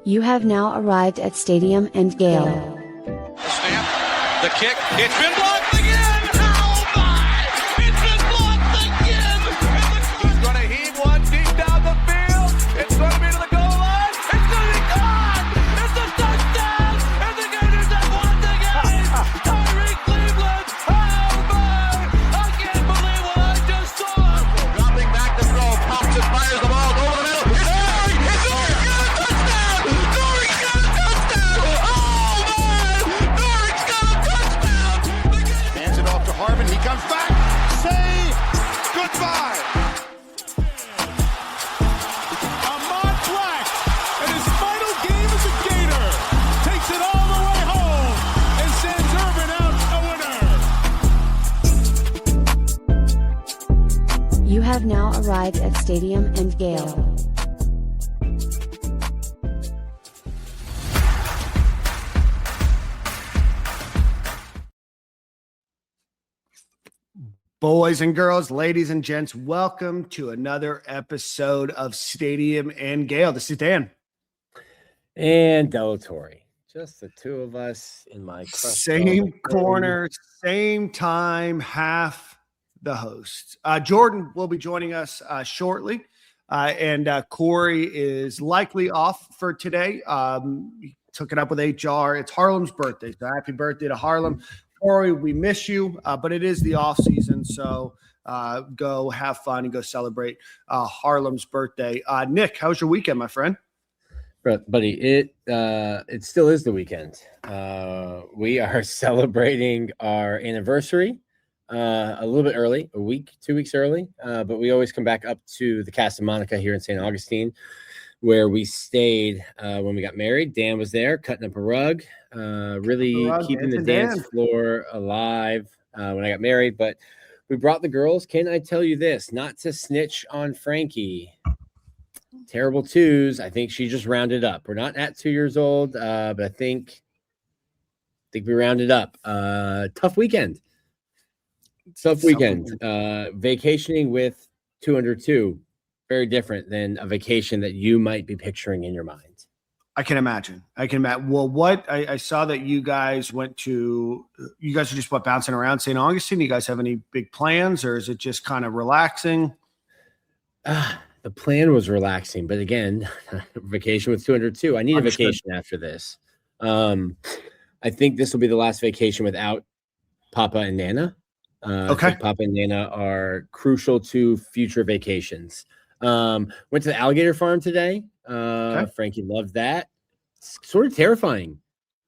You have now arrived at Stadium and Gale. The snap, the kick, it's been blocked again! Oh my! It's been blocked again! He's going to heave one deep down the field. It's going to be to the goal line. It's going to be gone! It's a touchdown! And the Gators have won the game! Tyreek Cleveland! Oh my! I can't believe what I just saw! Dropping back to throw, pops and fires the ball over the middle. It's Dory! It's Dory! Got a touchdown! Dory got a touchdown! Oh man! Dory's got a touchdown! Hands it off to Harden. He comes back. Say goodbye. Ahmad Black, in his final game as a Gator, takes it all the way home and sends Urban out a winner. You have now arrived at Stadium and Gale. Boys and girls, ladies and gents, welcome to another episode of Stadium and Gale. This is Dan. And Delatorre. Just the two of us in my Same corner, same time, half the host. Jordan will be joining us shortly, and Corey is likely off for today. He took it up with HR. It's Harlem's birthday, so happy birthday to Harlem. Corey, we miss you, but it is the off season, so go have fun and go celebrate Harlem's birthday. Nick, how's your weekend, my friend? Buddy, it still is the weekend. We are celebrating our anniversary a little bit early, 2 weeks early, but we always come back up to the Casa Monica here in St. Augustine, where we stayed when we got married. Dan was there cutting up a rug, really keeping the dance floor alive when I got married. But we brought the girls. Can I tell you this? Not to snitch on Frankie. Terrible twos. I think she just rounded up. We're not at 2 years old, but I think we rounded up. Tough weekend. Vacationing with 2 under 2. Very different than a vacation that you might be picturing in your mind. I can imagine. Well, I saw that you guys are just bouncing around St. Augustine. You guys have any big plans, or is it just kind of relaxing? The plan was relaxing, but again, vacation with 202. I need a vacation after this. I think this will be the last vacation without Papa and Nana. Okay. Papa and Nana are crucial to future vacations. Went to the alligator farm today. Okay. Frankie loved that. It's sort of terrifying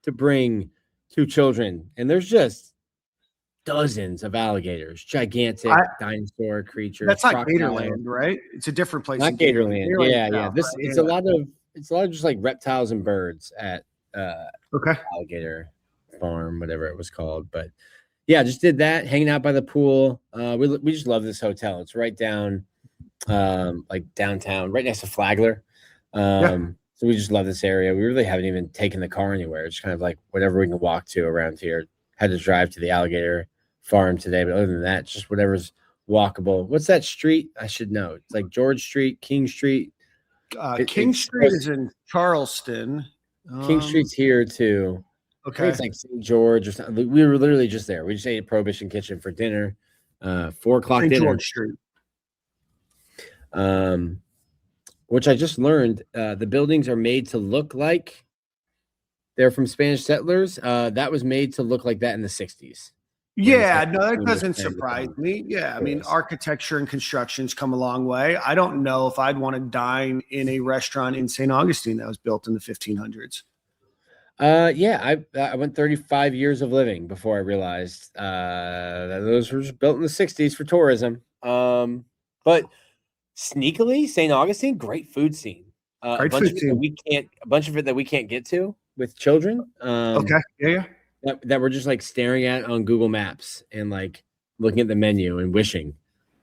to bring 2 children, and there's just dozens of alligators, gigantic dinosaur creatures. That's not Gatorland, right? It's a different place. Not Gatorland. Yeah. It's a lot of just like reptiles and birds at alligator farm, whatever it was called. But yeah, just did that, hanging out by the pool. We just love this hotel. It's right down like downtown, right next to Flagler. So we just love this area. We really haven't even taken the car anywhere. It's kind of like whatever we can walk to around here. Had to drive to the alligator farm today, but other than that, just whatever's walkable. What's that street? I should know. It's like George Street, King Street. King Street is in Charleston. King Street's here too. Okay. It's like St. George or something. We were literally just there. We just ate at Prohibition Kitchen for dinner. 4 o'clock St. dinner. George Street. Which I just learned, the buildings are made to look like they're from Spanish settlers. That was made to look like that in the 60s. Yeah, no, that doesn't surprise me. Yeah, I mean, architecture and construction's come a long way. I don't know if I'd want to dine in a restaurant in St. Augustine that was built in the 1500s. Yeah, I went 35 years of living before I realized that those were built in the 60s for tourism. But sneakily, St. Augustine, great food scene. A bunch of it that we can't get to with children. Okay. Yeah. That we're just like staring at on Google Maps and like looking at the menu and wishing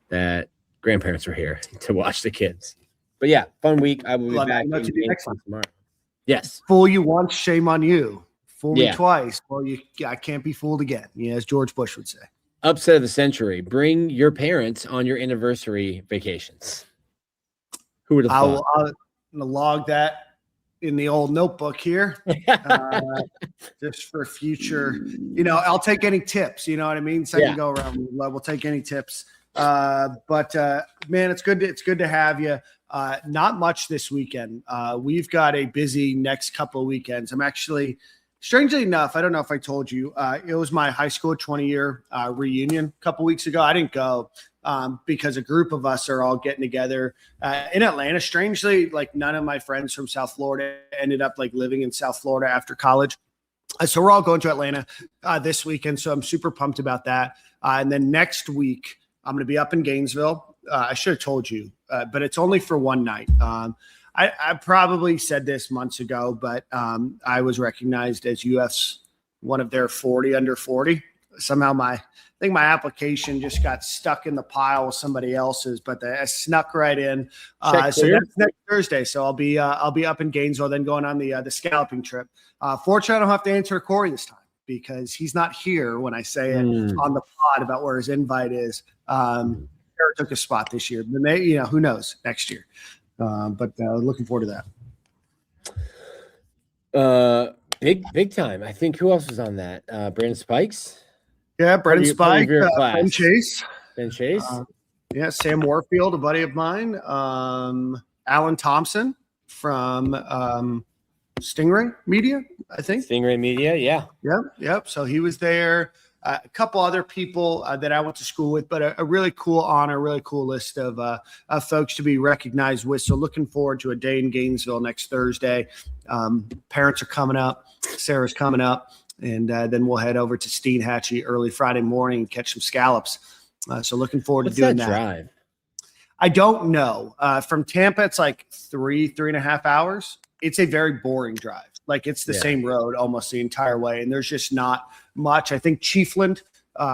that grandparents were here to watch the kids. But yeah, fun week. I will be back tomorrow. Yes. Fool you once, shame on you. Fool me twice. Well, I can't be fooled again. Yeah, as George Bush would say. Upset of the century. Bring your parents on your anniversary vacations. Who would have thought? I'll log that in the old notebook here, just for future. I'll take any tips. You know what I mean? Second go around, we'll take any tips. But man, it's good to have you. Not much this weekend. We've got a busy next couple of weekends. I'm actually, strangely enough, I don't know if I told you, it was my high school 20-year reunion a couple weeks ago. I didn't go because a group of us are all getting together in Atlanta. Strangely, like none of my friends from South Florida ended up like living in South Florida after college. So we're all going to Atlanta this weekend. So I'm super pumped about that. And then next week, I'm going to be up in Gainesville. I should have told you, but it's only for one night. I probably said this months ago, but I was recognized as UF's one of their 40 under 40. Somehow I think my application just got stuck in the pile with somebody else's, but I snuck right in. So that's next Thursday. So I'll be up in Gainesville, then going on the scalloping trip. Fortunately, I don't have to answer Corey this time because he's not here when I say it on the pod about where his invite is. Eric took a spot this year, but maybe, who knows next year. But looking forward to that. Big time. I think who else was on that? Brandon Spikes. Yeah, Brendan Spike, Ben Chase. Yeah, Sam Warfield, a buddy of mine. Alan Thompson from Stingray Media, I think. Stingray Media, yeah. Yep. So he was there. A couple other people that I went to school with, but a really cool honor, really cool list of folks to be recognized with. So looking forward to a day in Gainesville next Thursday. Parents are coming up. Sarah's coming up. And then we'll head over to Steenhatchee early Friday morning and catch some scallops. So looking forward to doing that. Drive? I don't know. From Tampa, it's like 3.5 hours. It's a very boring drive. Like it's the same road almost the entire way. And there's just not much. I think Chiefland,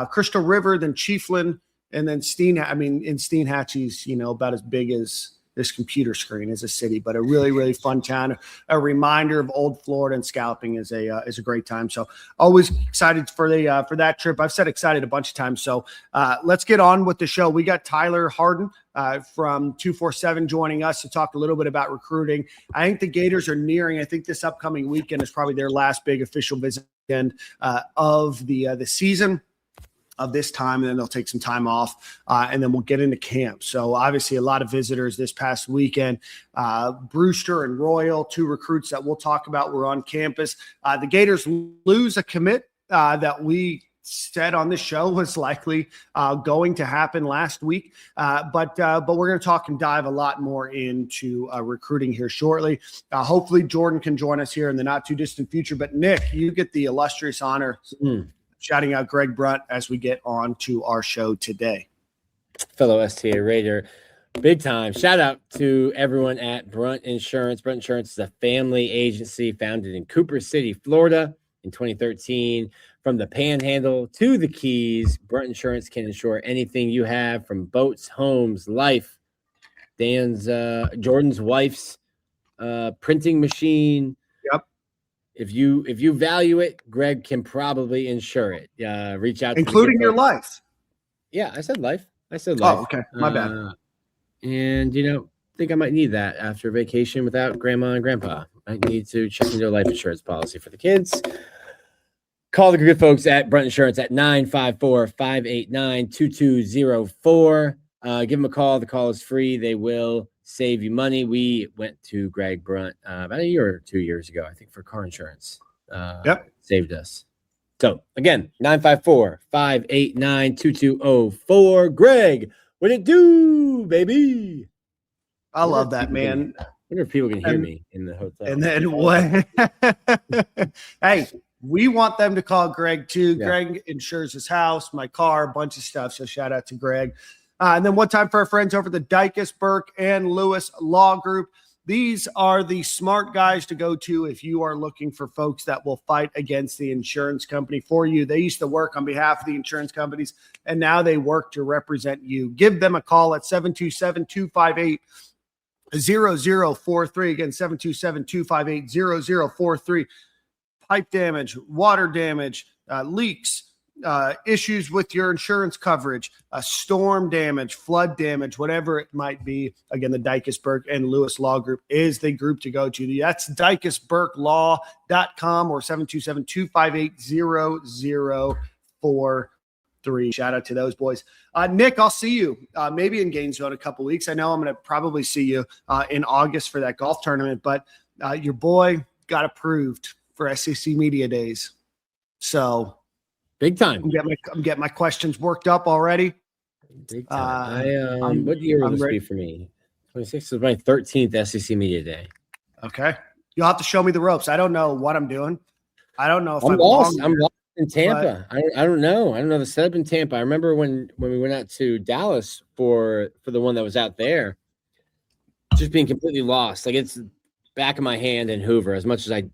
Crystal River, then Chiefland, and then Steenhatchee's, about as big as this computer screen as a city, but a really, really fun town. A reminder of old Florida, and scalloping is a great time. So always excited for that trip. I've said excited a bunch of times. So let's get on with the show. We got Tyler Harden from 247 joining us to talk a little bit about recruiting. I think the Gators are nearing. I think this upcoming weekend is probably their last big official visit of the season of this time, and then they'll take some time off, and then we'll get into camp. So obviously a lot of visitors this past weekend. Brewster and Royal, two recruits that we'll talk about, were on campus. The Gators lose a commit that we said on this show was likely going to happen last week. But we're going to talk and dive a lot more into recruiting here shortly. Hopefully Jordan can join us here in the not too distant future. But Nick, you get the illustrious honor shouting out Greg Brunt as we get on to our show today. Fellow STA Raider, big time. Shout out to everyone at Brunt Insurance. Brunt Insurance is a family agency founded in Cooper City, Florida in 2013. From the Panhandle to the Keys, Brunt Insurance can insure anything you have, from boats, homes, life. Jordan's wife's printing machine. Yep. If you value it, Greg can probably insure it. Reach out, including your life. Yeah, I said life. Oh, okay, my bad. And think I might need that after vacation without grandma and grandpa. I need to check into a life insurance policy for the kids. Call the good folks at Brunt Insurance at 954-589-2204. Give them a call. The call is free. They will save you money. We went to Greg Brunt about a year or 2 years ago, I think, for car insurance. Saved us. So, again, 954-589-2204. Greg, what it do, baby? I love that, man. I wonder if people can hear me in the hotel. And then what? Hey, we want them to call Greg too. Yeah. Greg insures his house, my car, a bunch of stuff. So shout out to Greg. And then one time for our friends over the Dykus, Burke, and Lewis Law Group. These are the smart guys to go to if you are looking for folks that will fight against the insurance company for you. They used to work on behalf of the insurance companies, and now they work to represent you. Give them a call at 727-258-0043. Again, 727-258-0043. Pipe damage, water damage, leaks, issues with your insurance coverage, storm damage, flood damage, whatever it might be, again, the Dicus Burke and Lewis Law Group is the group to go to. That's dicusburklaw.com or 727-258-0043. Shout out to those boys. Nick, I'll see you maybe in Gainesville in a couple weeks. I know I'm going to probably see you in August for that golf tournament, but your boy got approved for SEC Media Days. So big time. I'm getting my questions worked up already. Big time. What year will this be for me? 26th is my 13th SEC Media Day. Okay. You'll have to show me the ropes. I don't know what I'm doing. I don't know if I'm lost. I'm lost in Tampa. I don't know. I don't know the setup in Tampa. I remember when we went out to Dallas for the one that was out there, just being completely lost. Like, it's back of my hand in Hoover. As much as I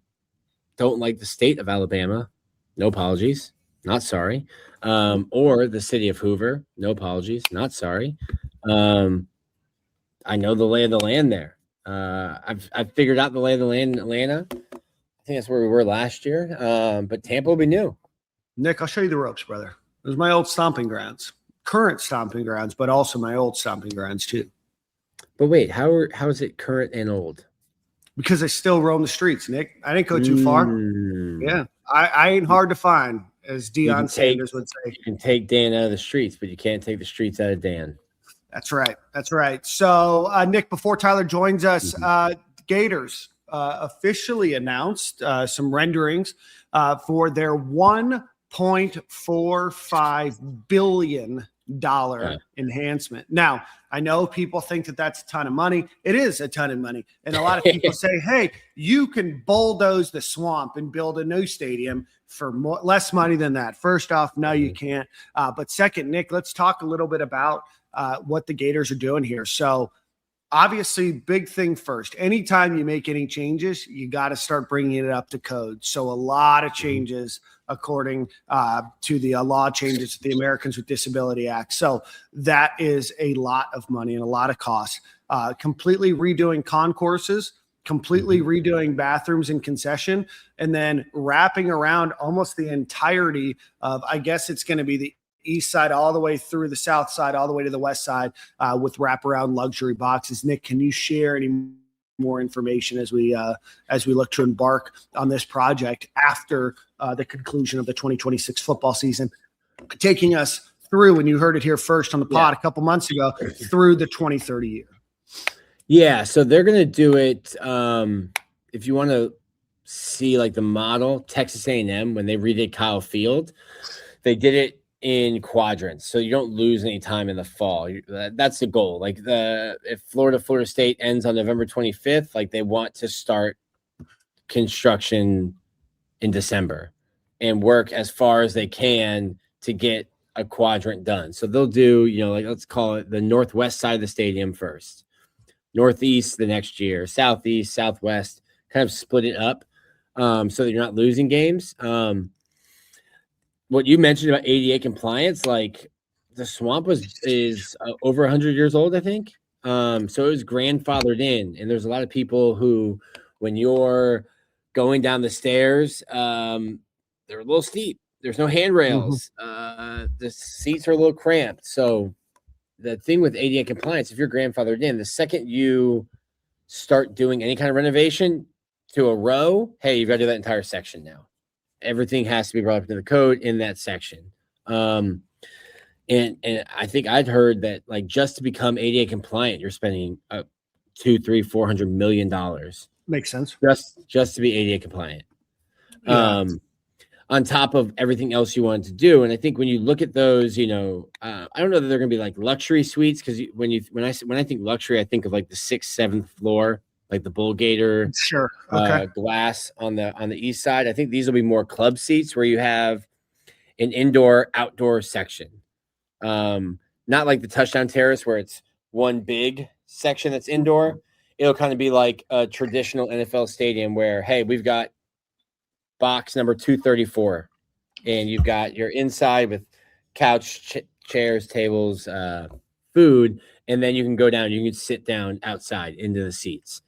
don't like the state of Alabama, no apologies, not sorry. Or the city of Hoover, no apologies, not sorry. I know the lay of the land there. I've figured out the lay of the land in Atlanta. I think that's where we were last year. But Tampa will be new. Nick, I'll show you the ropes, brother. Those are my old stomping grounds, current stomping grounds, but also my old stomping grounds too. But wait, how is it current and old? Because I still roam the streets, Nick. I didn't go too far. Yeah, I ain't hard to find, as Deion Sanders would say. You can take Dan out of the streets, but you can't take the streets out of Dan. That's right. That's right. So, Nick, before Tyler joins us, Gators officially announced some renderings for their $1.45 billion enhancement. Now, I know people think that that's a ton of money. It is a ton of money. And a lot of people say, hey, you can bulldoze the swamp and build a new stadium for less money than that. First off, no, you can't. But second, Nick, let's talk a little bit about what the Gators are doing here. So obviously, big thing first. Anytime you make any changes, you got to start bringing it up to code. So a lot of changes according to the law changes to the Americans with Disability Act. So that is a lot of money and a lot of cost. Completely redoing concourses, completely redoing bathrooms and concession, and then wrapping around almost the entirety of, I guess it's going to be the east side all the way through the south side, all the way to the west side with wraparound luxury boxes. Nick, can you share any more information as we look to embark on this project after the conclusion of the 2026 football season, taking us through, and you heard it here first on the pod a couple months ago, through the 2030 year? Yeah, so they're going to do it. If you want to see like the model, Texas A&M, when they redid Kyle Field, they did it in quadrants, so you don't lose any time in the fall. That's the goal. Like if Florida State ends on November 25th, like they want to start construction in December and work as far as they can to get a quadrant done. So they'll do, like let's call it the northwest side of the stadium first, northeast the next year, southeast, southwest, kind of split it up so that you're not losing games. What you mentioned about ADA compliance, like the swamp is over 100 years old, I think. So it was grandfathered in, and there's a lot of people who, when you're going down the stairs, they're a little steep. There's no handrails. The seats are a little cramped. So the thing with ADA compliance, if you're grandfathered in, the second you start doing any kind of renovation to a row, hey, you've got to do that entire section now. Everything has to be brought up to the code in that section. And I think I'd heard that like just to become ADA compliant, you're spending $200-400 million. Makes sense. Just to be ADA compliant. Yeah. On top of everything else you wanted to do. And I think when you look at those, I don't know that they're going to be like luxury suites, because when I think luxury, I think of like the 6th, 7th floor, like the Bull Gator glass on the east side. I think these will be more club seats where you have an indoor-outdoor section. Not like the touchdown terrace where it's one big section that's indoor. It'll kind of be like a traditional NFL stadium where, hey, we've got box number 234, and you've got your inside with couch, chairs, tables, food, and then you can go down. You can sit down outside into the seats.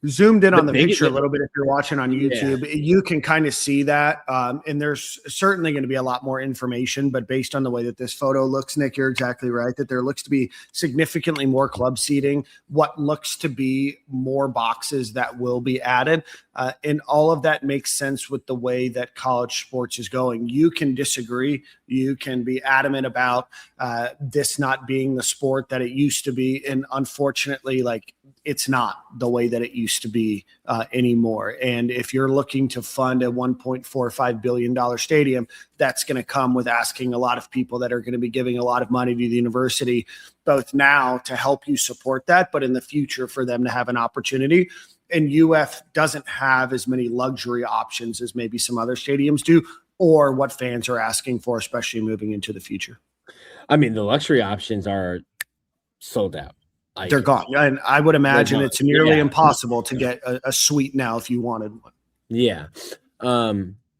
Zoomed in on the biggest- picture a little bit. If you're watching on YouTube, you can kind of see that. And there's certainly going to be a lot more information, but based on the way that this photo looks, Nick, you're exactly right that there looks to be significantly more club seating, what looks to be more boxes that will be added. And all of that makes sense with the way that college sports is going. You can disagree. You can be adamant about this not being the sport that it used to be. And unfortunately, like, it's not the way that it used to be anymore. And if you're looking to fund a $1.45 billion stadium, that's going to come with asking a lot of people that are going to be giving a lot of money to the university, both now to help you support that, but in the future for them to have an opportunity. And UF doesn't have as many luxury options as maybe some other stadiums do, or what fans are asking for, especially moving into the future. I mean, the luxury options are sold out. They're gone. And I would imagine it's nearly impossible to get a suite now if you wanted one. Yeah.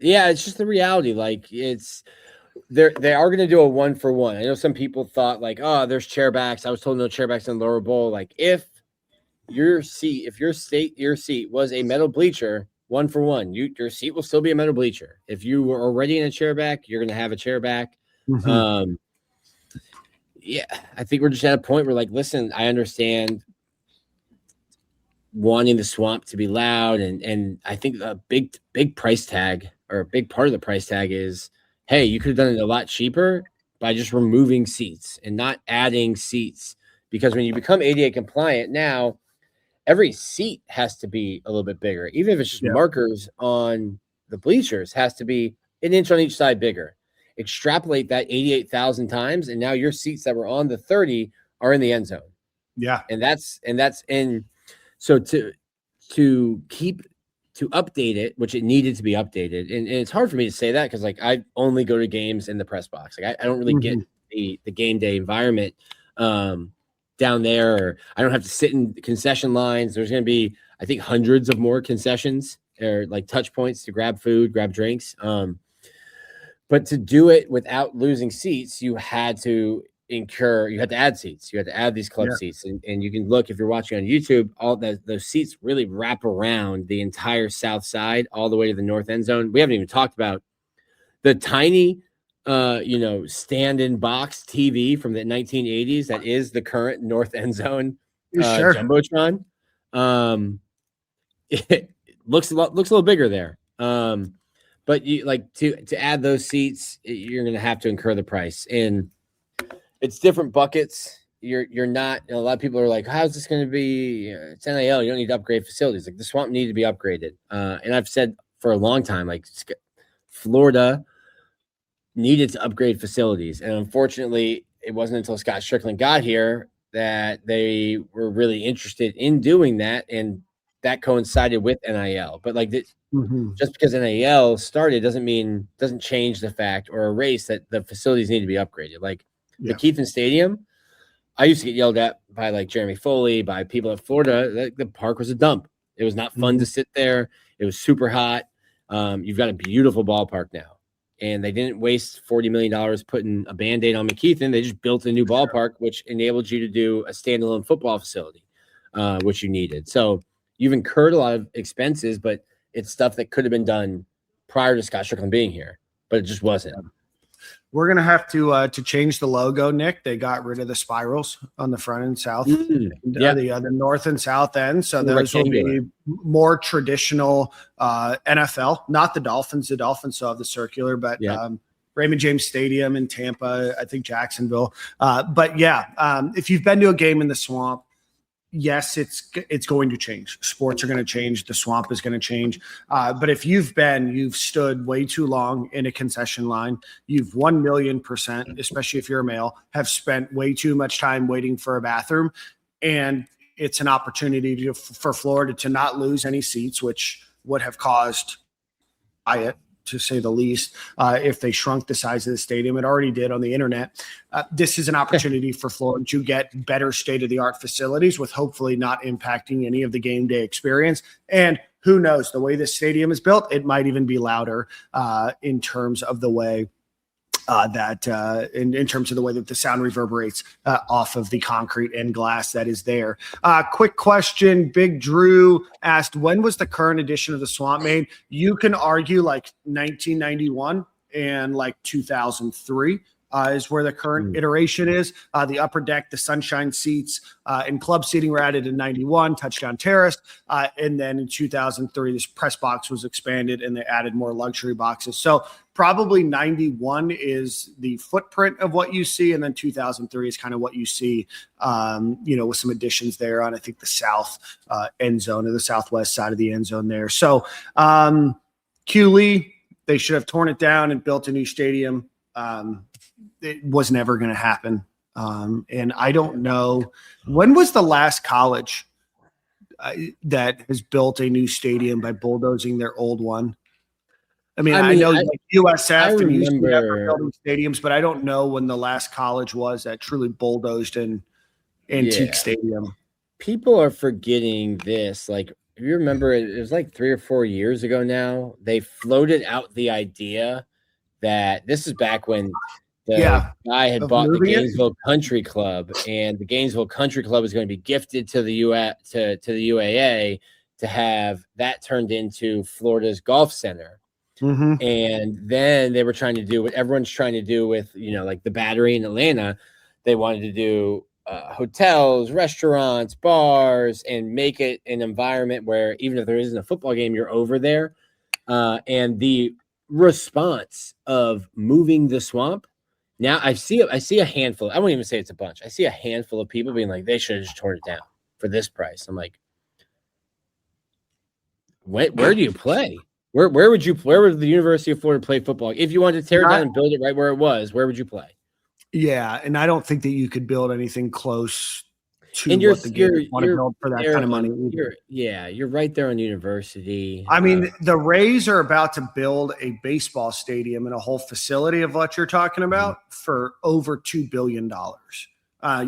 It's just the reality. Like, they are going to do a 1-for-1. I know some people thought like, oh, there's chairbacks. I was told no chairbacks in lower bowl. Like, if your seat was a metal bleacher, 1-for-1, your seat will still be a metal bleacher. If you were already in a chairback, you're going to have a chairback. Mm-hmm. Yeah, I think we're just at a point where, like, listen, I understand wanting the Swamp to be loud, and I think a big price tag, or a big part of the price tag, is, hey, you could have done it a lot cheaper by just removing seats and not adding seats, because when you become ADA compliant now, every seat has to be a little bit bigger, even if it's just markers on the bleachers has to be an inch on each side bigger. Extrapolate that 88,000 times, and now your seats that were on the 30 are in the end zone. Yeah. And that's in. So to update it, which it needed to be updated. And it's hard for me to say that, because like I only go to games in the press box. Like I don't really get the game day environment down there, or I don't have to sit in concession lines. There's going to be, I think, hundreds of more concessions or like touch points to grab food, grab drinks. But to do it without losing seats, you had to add seats. You had to add these club seats. And you can look, if you're watching on YouTube, all those seats really wrap around the entire south side, all the way to the north end zone. We haven't even talked about the tiny, stand-in box TV from the 1980s that is the current north end zone Jumbotron. It looks a little bigger there. But you like to add those seats, you're going to have to incur the price, and it's different buckets. You're not. A lot of people are like, "How's this going to be?" It's NIL. You don't need to upgrade facilities. Like the Swamp needed to be upgraded, and I've said for a long time, like Florida needed to upgrade facilities, and unfortunately, it wasn't until Scott Strickland got here that they were really interested in doing that, and that coincided with NIL. But like just because NIL started doesn't change the fact or erase that the facilities need to be upgraded. Like the Keithan Stadium, I used to get yelled at by like Jeremy Foley, by people at Florida. The park was a dump. It was not fun to sit there. It was super hot. You've got a beautiful ballpark now, and they didn't waste $40 million putting a Band-Aid on McKeithen. They just built a new ballpark, which enabled you to do a standalone football facility, which you needed. So you've incurred a lot of expenses, but it's stuff that could have been done prior to Scott Strickland being here, but it just wasn't. We're going to have to change the logo, Nick. They got rid of the spirals on the front and south, the north and south end. So those will be more traditional NFL, not the Dolphins. The Dolphins still have the circular, but Raymond James Stadium in Tampa, I think Jacksonville. If you've been to a game in the Swamp, yes, it's going to change. Sports are going to change. The Swamp is going to change. But if you've stood way too long in a concession line, you've 1,000,000%, especially if you're a male, have spent way too much time waiting for a bathroom. And it's an opportunity for Florida to not lose any seats, which would have caused riot, to say the least, if they shrunk the size of the stadium. It already did on the internet. This is an opportunity for Florida to get better state-of-the-art facilities with hopefully not impacting any of the game day experience. And who knows, the way this stadium is built, it might even be louder in terms of the way in terms of the way that the sound reverberates off of the concrete and glass that is there. Quick question. Big Drew asked, when was the current edition of the Swamp made? You can argue like 1991 and like 2003. Is where the current iteration is. The upper deck, the sunshine seats, and club seating were added in 91, touchdown terrace. And then in 2003, this press box was expanded and they added more luxury boxes. So probably 91 is the footprint of what you see. And then 2003 is kind of what you see, with some additions there on, I think, the south end zone or the southwest side of the end zone there. So Q Lee, they should have torn it down and built a new stadium. It was never going to happen. And I don't know, when was the last college that has built a new stadium by bulldozing their old one? I know like USF and UCF are building stadiums, but I don't know when the last college was that truly bulldozed an antique stadium. People are forgetting this. Like, if you remember, it was like 3 or 4 years ago now, they floated out the idea that this is back when the guy had bought the Gainesville Country Club, and the Gainesville Country Club is going to be gifted to the UAA to have that turned into Florida's Golf Center. Mm-hmm. And then they were trying to do what everyone's trying to do with, like the Battery in Atlanta. They wanted to do hotels, restaurants, bars, and make it an environment where even if there isn't a football game, you're over there. And the response of moving the Swamp, now I see a handful. I won't even say it's a bunch. I see a handful of people being like, they should have just torn it down for this price. I'm like, where do you play? Where would the University of Florida play football? If you wanted to tear it down and build it right where it was, where would you play? Yeah, and I don't think that you could build anything close to what the Gators want to build for that kind of money. You're right there on University. I mean, the Rays are about to build a baseball stadium and a whole facility of what you're talking about for over $2 billion.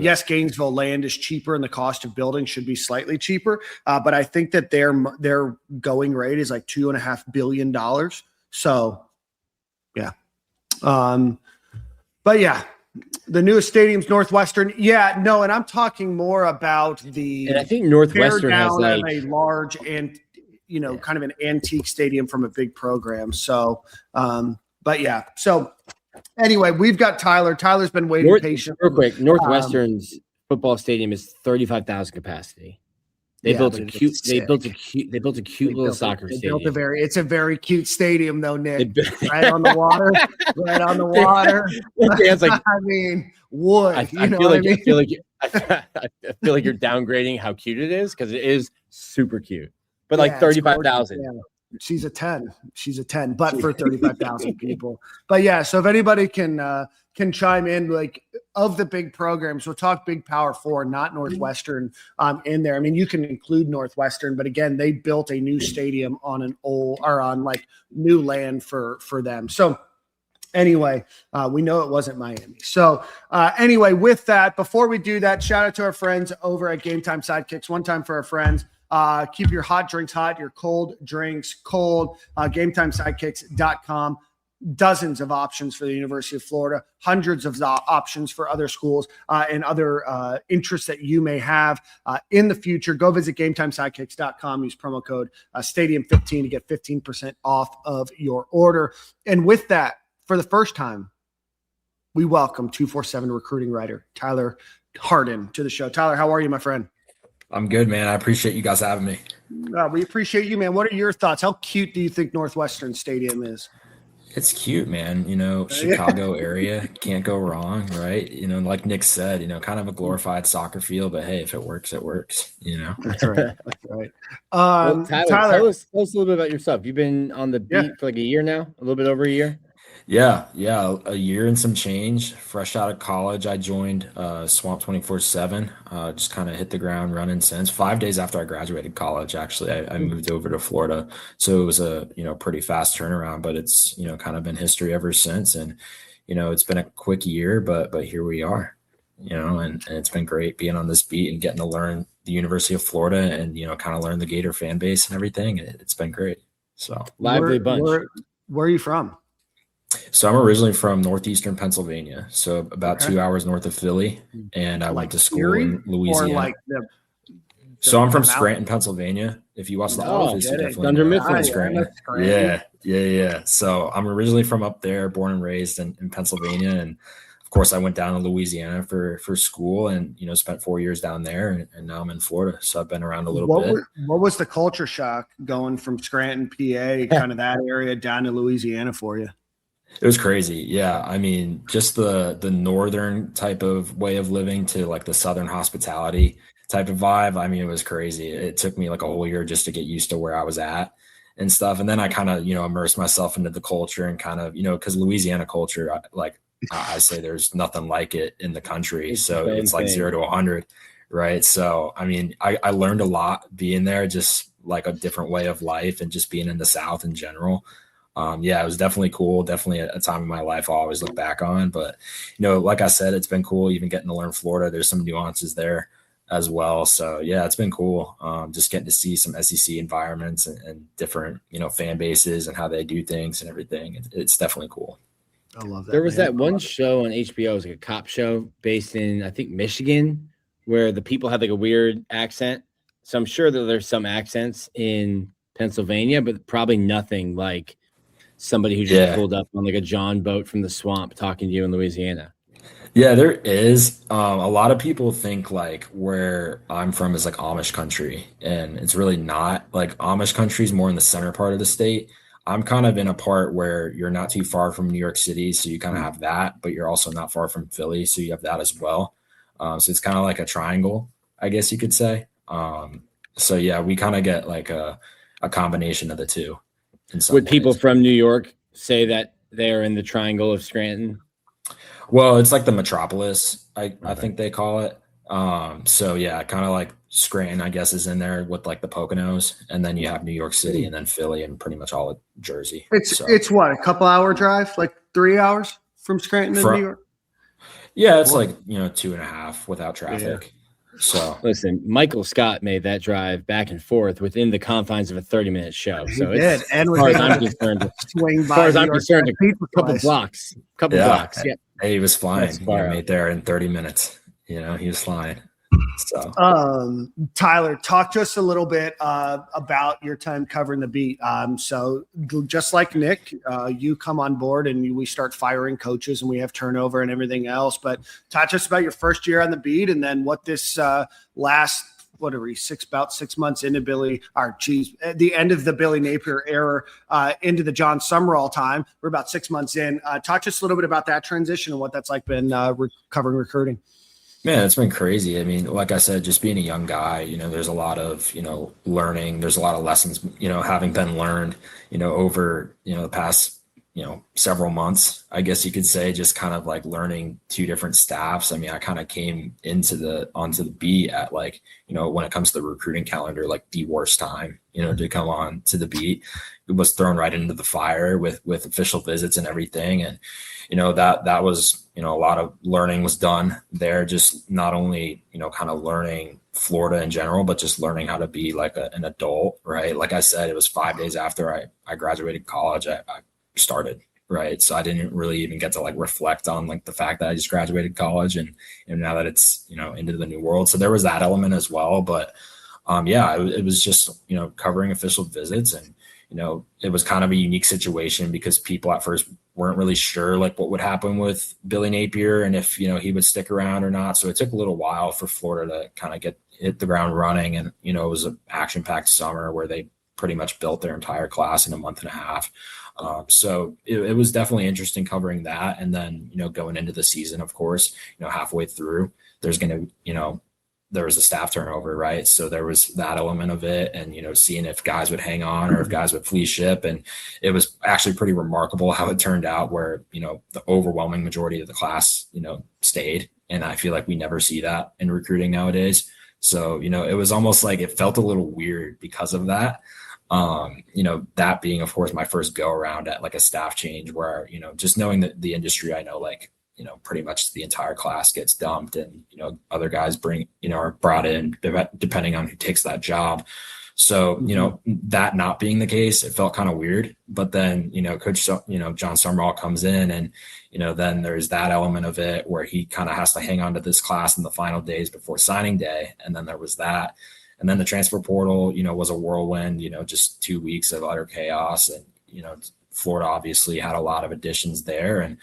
Yes, Gainesville land is cheaper and the cost of building should be slightly cheaper, but I think that their going rate is like $2.5 billion. So, yeah. But yeah. The newest stadium's Northwestern. Yeah, no, and I'm talking more about the. And I think Northwestern has like a large and kind of an antique stadium from a big program. So, but yeah. So anyway, we've got Tyler. Tyler's been waiting patiently. Real quick, Northwestern's football stadium is 35,000 capacity. They built a cute little soccer stadium. It's a very cute stadium though, Nick. Right on the water. Right on the water. It's like, I mean, wood. I feel like you're downgrading how cute it is because it is super cute. But like 35,000. Yeah. She's a 10. She's a 10, but for 35,000 people. But yeah, so if anybody can chime in, like of the big programs, we'll talk Big Power 4, not Northwestern in there. I mean, you can include Northwestern, but again, they built a new stadium on new land for them. So anyway, we know it wasn't Miami. So anyway, with that, before we do that, shout out to our friends over at Game Time Sidekicks. One time for our friends. Keep your hot drinks hot, your cold drinks cold. GameTimeSidekicks.com. Dozens of options for the University of Florida, hundreds of options for other schools and other interests that you may have in the future. Go visit GameTimeSidekicks.com. Use promo code Stadium15 to get 15% off of your order. And with that, for the first time, we welcome 247 recruiting writer Tyler Harden to the show. Tyler, how are you, my friend? I'm good, man. I appreciate you guys having me. We appreciate you, man. What are your thoughts? How cute do you think Northwestern Stadium is? It's cute, man. Chicago area, can't go wrong, right? Like Nick said, kind of a glorified soccer field, but hey, if it works, it works, That's right. That's right. Well, Tyler, tell us a little bit about yourself. You've been on the beat for like a year now, a little bit over a year. Yeah, a year and some change. Fresh out of college, I joined Swamp 24/7. Just kind of hit the ground running since. 5 days after I graduated college, actually, I moved over to Florida. So it was a pretty fast turnaround, but it's kind of been history ever since. And it's been a quick year, but here we are. And it's been great being on this beat and getting to learn the University of Florida and kind of learn the Gator fan base and everything. It's been great. So lively bunch. Where are you from? So I'm originally from northeastern Pennsylvania, so about 2 hours north of Philly, and I went to school in Louisiana. Or like so I'm from Scranton, Pennsylvania. If you watch The Office, you definitely Thunder know. Mifflin. Scranton. Yeah. So I'm originally from up there, born and raised in Pennsylvania, and of course I went down to Louisiana for school, and spent 4 years down there, and now I'm in Florida. So I've been around a little bit. What was the culture shock going from Scranton, PA, kind of that area down to Louisiana for you? It was crazy. Yeah. I mean, just the northern type of way of living to like the southern hospitality type of vibe. I mean, it was crazy. It took me like a whole year just to get used to where I was at and stuff. And then I kind of, immersed myself into the culture and kind of, because Louisiana culture, I say there's nothing like it in the country. So it's like 0 to 100. Right. So, I mean, I learned a lot being there, just like a different way of life and just being in the South in general. It was definitely cool. Definitely a time in my life I'll always look back on. But, like I said, it's been cool even getting to learn Florida. There's some nuances there as well. So, yeah, it's been cool. Just getting to see some SEC environments and different, fan bases and how they do things and everything. It's definitely cool. I love that. There was that one show on HBO. It was like a cop show based in, I think, Michigan, where the people had like a weird accent. So I'm sure that there's some accents in Pennsylvania, but probably nothing like somebody who just pulled up on like a John boat from the swamp talking to you in Louisiana. Yeah, there is. A lot of people think like where I'm from is like Amish country, and it's really not. Like Amish country is more in the center part of the state. I'm kind of in a part where you're not too far from New York City, so you kind of have that, but you're also not far from Philly, so you have that as well. So it's kind of like a triangle, I guess you could say. So yeah, we kind of get like a combination of the two. Would people from New York say that they're in the triangle of Scranton? Well, it's like the metropolis, I think they call it. So yeah, kind of like Scranton, I guess, is in there with like the Poconos, and then you have New York City and then Philly and pretty much all of Jersey. It's what, a couple hour drive, like 3 hours from Scranton to New York? Yeah, it's like 2.5 without traffic. Yeah. So listen, Michael Scott made that drive back and forth within the confines of a 30-minute show. So it's, as far as I'm concerned, a couple blocks. Blocks. Yeah. Hey, he was flying. He made there in 30 minutes. He was flying. So, Tyler, talk to us a little bit about your time covering the beat. So just like Nick, you come on board and we start firing coaches and we have turnover and everything else. But talk to us about your first year on the beat and then what this last, about 6 months into the end of the Billy Napier era, into the Jon Sumrall time. We're about 6 months in. Talk to us a little bit about that transition and what that's like been covering recruiting. Man, it's been crazy. I mean, like I said, just being a young guy, there's a lot of, learning. There's a lot of lessons, having been learned, over, the past, several months, I guess you could say, just kind of like learning two different staffs. I mean, I kind of came onto the beat at like, when it comes to the recruiting calendar, like the worst time, to come on to the beat. It was thrown right into the fire with official visits and everything. And, that was, a lot of learning was done there, just not only, kind of learning Florida in general, but just learning how to be like an adult, right? Like I said, it was 5 days after I graduated college, I started, right? So I didn't really even get to like reflect on like the fact that I just graduated college and now that it's, into the new world. So there was that element as well. But it was just, covering official visits and, it was kind of a unique situation because people at first weren't really sure like what would happen with Billy Napier and if, he would stick around or not. So it took a little while for Florida to kind of hit the ground running. And, it was an action-packed summer where they pretty much built their entire class in a month and a half. So it was definitely interesting covering that. And then, going into the season, of course, halfway through, there's going to, there was a staff turnover, right? So there was that element of it and, seeing if guys would hang on or if guys would flee ship. And it was actually pretty remarkable how it turned out where, the overwhelming majority of the class, stayed. And I feel like we never see that in recruiting nowadays. So, it was almost like it felt a little weird because of that. That being, of course, my first go around at like a staff change where, just knowing that the industry, I know like, pretty much the entire class gets dumped and, other guys are brought in depending on who takes that job. So, that not being the case, it felt kind of weird. But then, Coach, Jon Sumrall comes in and, then there's that element of it where he kind of has to hang on to this class in the final days before signing day. And then there was that. And then the transfer portal, was a whirlwind, just 2 weeks of utter chaos. And, Florida obviously had a lot of additions there. And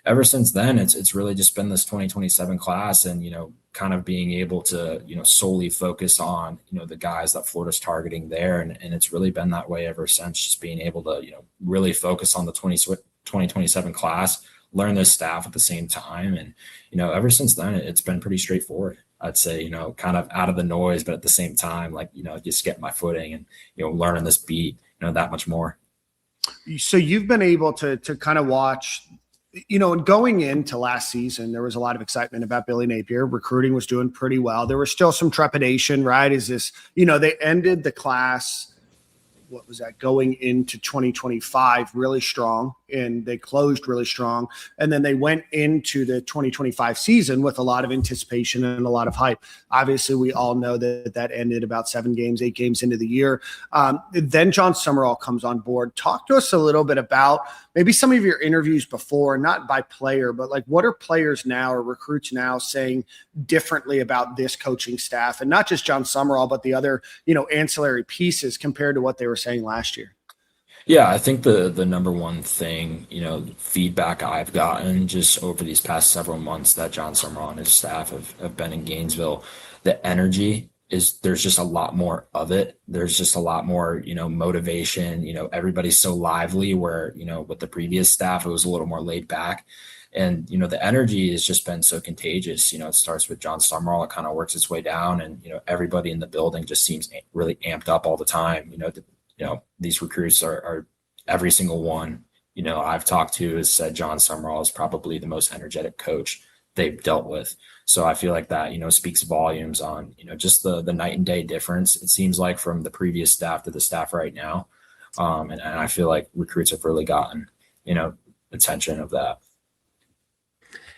ever since then, it's really just been this 2027 class and, kind of being able to, solely focus on, the guys that Florida's targeting there. And it's really been that way ever since, just being able to, really focus on the 2027 class, learn this staff at the same time. And, ever since then, it's been pretty straightforward. I'd say, kind of out of the noise, but at the same time, like, just getting my footing and, learning this beat, that much more. So you've been able to kind of watch, and going into last season, there was a lot of excitement about Billy Napier. Recruiting was doing pretty well. There was still some trepidation, right? Is this, they ended the class, what was that, going into 2025 really strong, and they closed really strong. And then they went into the 2025 season with a lot of anticipation and a lot of hype. Obviously, we all know that ended about 8 games into the year. Then Jon Sumrall comes on board. Talk to us a little bit about maybe some of your interviews before, not by player, but like what are players now or recruits now saying differently about this coaching staff, and not just Jon Sumrall, but the other, ancillary pieces compared to what they were saying last year? Yeah, I think the number one thing, feedback I've gotten just over these past several months that Jon Sumrall and his staff have been in Gainesville, the energy is, there's just a lot more of it. There's just a lot more, motivation, everybody's so lively where, with the previous staff, it was a little more laid back. And, the energy has just been so contagious. It starts with Jon Sumrall, it kind of works its way down, and, everybody in the building just seems really amped up all the time. These recruits are every single one, I've talked to has said Jon Sumrall is probably the most energetic coach they've dealt with. So I feel like that, speaks volumes on, just the night and day difference. It seems like from the previous staff to the staff right now. And I feel like recruits have really gotten, attention of that.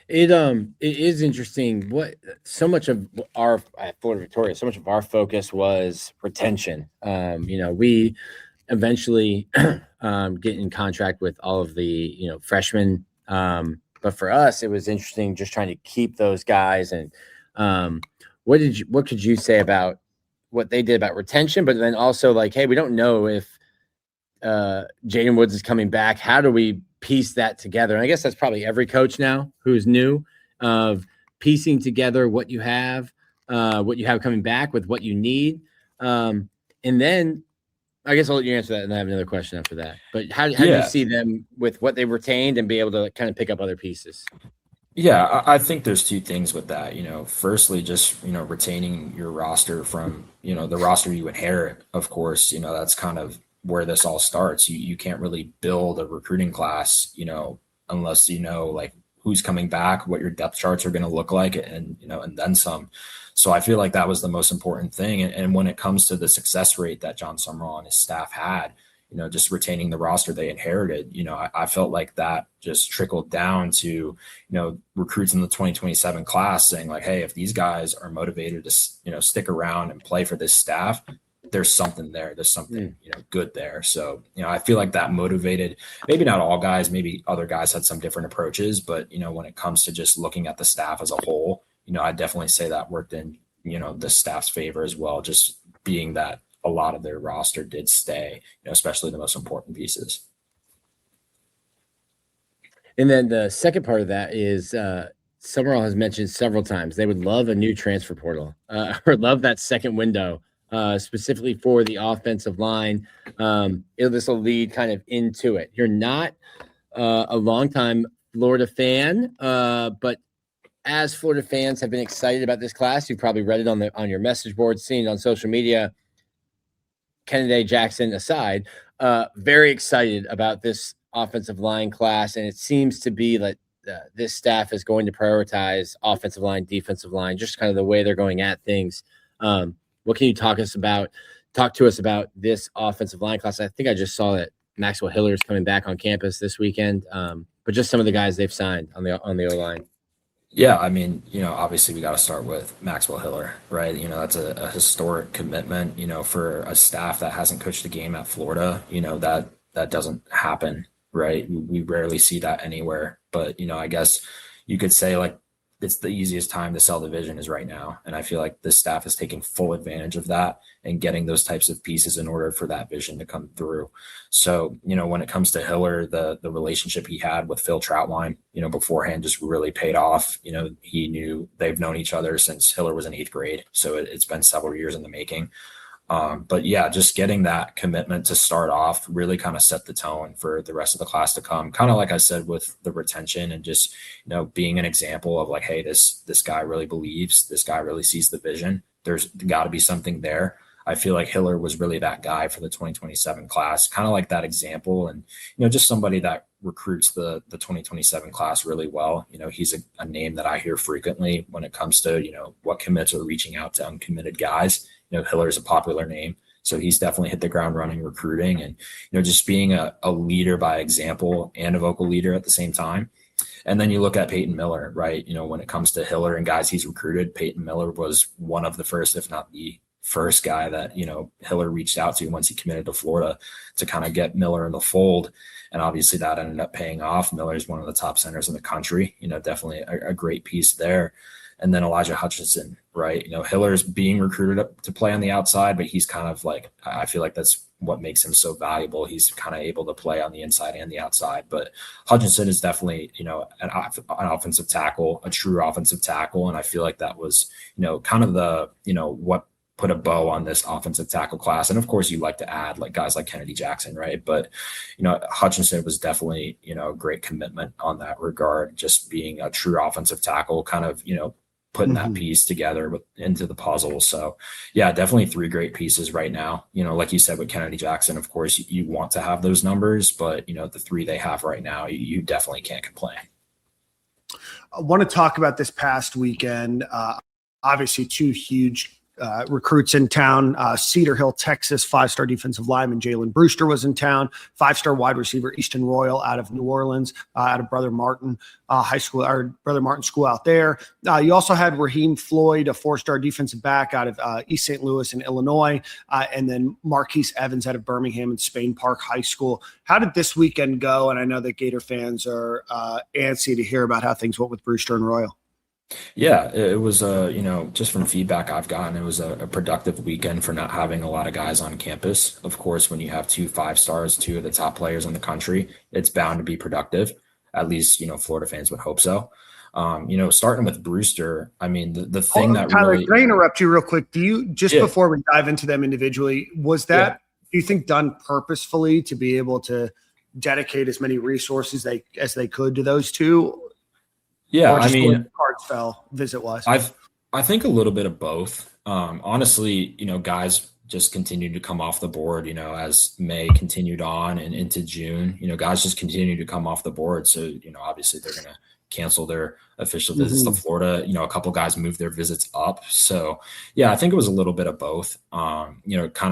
It is interesting what so much of our at Florida Victoria, so much of our focus was retention. We eventually get in contract with all of the freshmen, but for us it was interesting just trying to keep those guys. And what could you say about what they did about retention, but then also like, hey, we don't know if Jaden Woods is coming back. How do we piece that together? And I guess that's probably every coach now who's new, of piecing together what you have coming back with what you need. And then I guess I'll let you answer that, and I have another question after that. But how do you see them with what they retained and be able to kind of pick up other pieces? Yeah, I think there's two things with that. Firstly, just, retaining your roster from, the roster you inherit, of course, that's kind of where this all starts. You can't really build a recruiting class, unless like who's coming back, what your depth charts are going to look like, and and then some. So I feel like that was the most important thing. And when it comes to the success rate that Jon Sumrall and his staff had, just retaining the roster they inherited, I felt like that just trickled down to, recruits in the 2027 class saying like, hey, if these guys are motivated to, stick around and play for this staff, there's something there. There's something, good there. So, I feel like that motivated, maybe not all guys, maybe other guys had some different approaches, but, when it comes to just looking at the staff as a whole, I definitely say that worked in, the staff's favor as well, just being that a lot of their roster did stay, especially the most important pieces. And then the second part of that is Sumrall has mentioned several times they would love a new transfer portal or love that second window. Specifically for the offensive line. This will lead kind of into it. You're not a longtime Florida fan, but as Florida fans have been excited about this class, you've probably read it on your message board, seen it on social media, Kennedy Jackson aside, very excited about this offensive line class. And it seems to be that this staff is going to prioritize offensive line, defensive line, just kind of the way they're going at things. What can you talk to us about this offensive line class? I think I just saw that Maxwell Hiller is coming back on campus this weekend, but just some of the guys they've signed on the O-line. Yeah, I mean, obviously we got to start with Maxwell Hiller, right? That's a historic commitment, for a staff that hasn't coached the game at Florida, that doesn't happen, right? We rarely see that anywhere. But, I guess you could say like it's the easiest time to sell the vision is right now. And I feel like this staff is taking full advantage of that and getting those types of pieces in order for that vision to come through. So, when it comes to Hiller, the relationship he had with Phil Troutwine, beforehand just really paid off. They've known each other since Hiller was in 8th grade. So it's been several years in the making. But yeah, just getting that commitment to start off really kind of set the tone for the rest of the class to come. Kind of like I said, with the retention and just, being an example of like, hey, this guy really believes, this guy really sees the vision. There's got to be something there. I feel like Hiller was really that guy for the 2027 class, kind of like that example. And, just somebody that recruits the 2027 class really well. He's a name that I hear frequently when it comes to, what commits are reaching out to uncommitted guys. Hiller is a popular name. So he's definitely hit the ground running recruiting and, just being a leader by example and a vocal leader at the same time. And then you look at Peyton Miller, right? When it comes to Hiller and guys he's recruited, Peyton Miller was one of the first, if not the first guy that, Hiller reached out to once he committed to Florida to kind of get Miller in the fold. And obviously that ended up paying off. Miller is one of the top centers in the country, definitely a great piece there. And then Elijah Hutchinson, right? Hiller's being recruited up to play on the outside, but he's kind of like, I feel like that's what makes him so valuable. He's kind of able to play on the inside and the outside. But Hutchinson is definitely, an offensive tackle, a true offensive tackle. And I feel like that was, kind of the, what put a bow on this offensive tackle class. And of course you like to add like guys like Kennedy Jackson, right? But, Hutchinson was definitely, a great commitment on that regard, just being a true offensive tackle, kind of, putting that piece together into the puzzle. So yeah, definitely 3 great pieces right now. Like you said with Kennedy Jackson, of course you want to have those numbers, but the 3 they have right now, you definitely can't complain. I want to talk about this past weekend. Obviously 2 huge recruits in town. Cedar Hill, Texas, 5-star defensive lineman Jalen Brewster was in town. 5-star wide receiver Easton Royal out of New Orleans, out of Brother Martin High School, or Brother Martin School out there. You also had Raheem Floyd, a 4-star defensive back out of East St. Louis in Illinois, and then Marquise Evans out of Birmingham and Spain Park High School. How did this weekend go? And I know that Gator fans are antsy to hear about how things went with Brewster and Royal. Yeah, it was, just from feedback I've gotten, it was a productive weekend for not having a lot of guys on campus. Of course, when you have 2 5-stars, 2 of the top players in the country, it's bound to be productive. At least, Florida fans would hope so. Starting with Brewster, I mean, the thing that Tyler, really— can I interrupt you real quick? Do you, before we dive into them individually, was that, do you think, done purposefully to be able to dedicate as many resources as they could to those 2? Yeah, I mean, cards fell visit-wise. I think a little bit of both. Honestly, guys just continued to come off the board, as May continued on and into June, guys just continued to come off the board. So, obviously they're going to cancel their official visits to Florida. A couple guys moved their visits up. So, yeah, I think it was a little bit of both, kind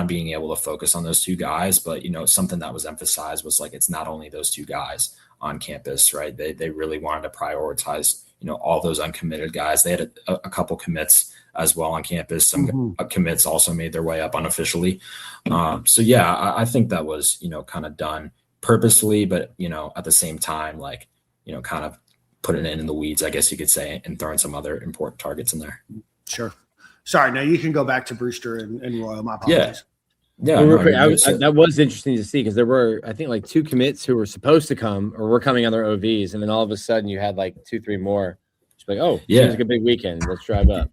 of being able to focus on those 2 guys. But, something that was emphasized was like, it's not only those 2 guys on campus, right? They really wanted to prioritize, all those uncommitted guys. They had a couple commits as well on campus. Some commits also made their way up unofficially. So yeah, I think that was, kind of done purposefully, but, at the same time, like, kind of putting it in the weeds, I guess you could say, and throwing some other important targets in there. Sure. Sorry. Now you can go back to Brewster and Royal. My apologies. Yeah, that was interesting to see because there were, I think, like 2 commits who were supposed to come or were coming on their OVs, and then all of a sudden you had like 2-3 more. Just like, oh, yeah, seems like a big weekend. Let's drive up.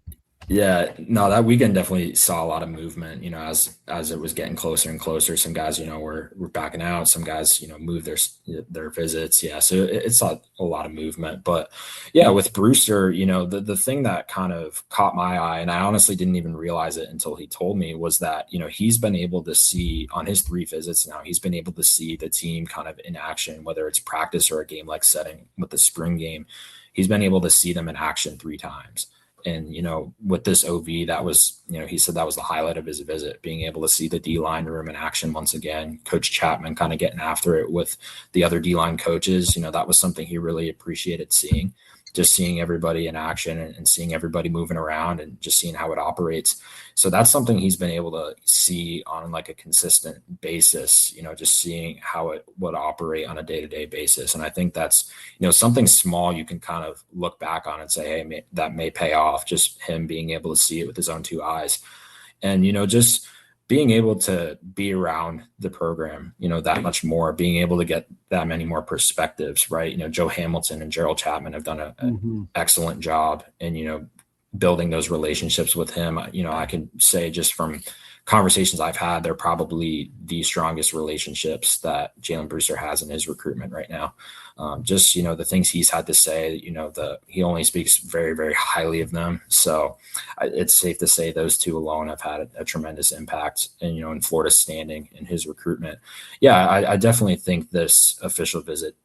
Yeah, no, that weekend definitely saw a lot of movement, as it was getting closer and closer. Some guys, were backing out. Some guys, moved their visits. Yeah, so it saw a lot of movement. But yeah, with Brewster, the thing that kind of caught my eye, and I honestly didn't even realize it until he told me, was that, he's been able to see on his 3 visits now, he's been able to see the team kind of in action, whether it's practice or a game like setting with the spring game. He's been able to see them in action 3 times. And, with this OV, that was, he said that was the highlight of his visit, being able to see the D-line room in action once again. Coach Chapman kind of getting after it with the other D-line coaches. That was something he really appreciated seeing. just seeing everybody in action and seeing everybody moving around and just seeing how it operates. So that's something he's been able to see on like a consistent basis, just seeing how it would operate on a day-to-day basis. And I think that's, something small you can kind of look back on and say, hey, that may pay off, just him being able to see it with his own two eyes. And, just being able to be around the program, that much more, being able to get that many more perspectives, right? Joe Hamilton and Gerald Chapman have done an excellent job in, building those relationships with him. I can say just from conversations I've had, they're probably the strongest relationships that Jalen Brewster has in his recruitment right now. Just, the things he's had to say, he only speaks very, very highly of them. So it's safe to say those two alone have had a tremendous impact and, in Florida's standing in his recruitment. Yeah, I definitely think this official visit,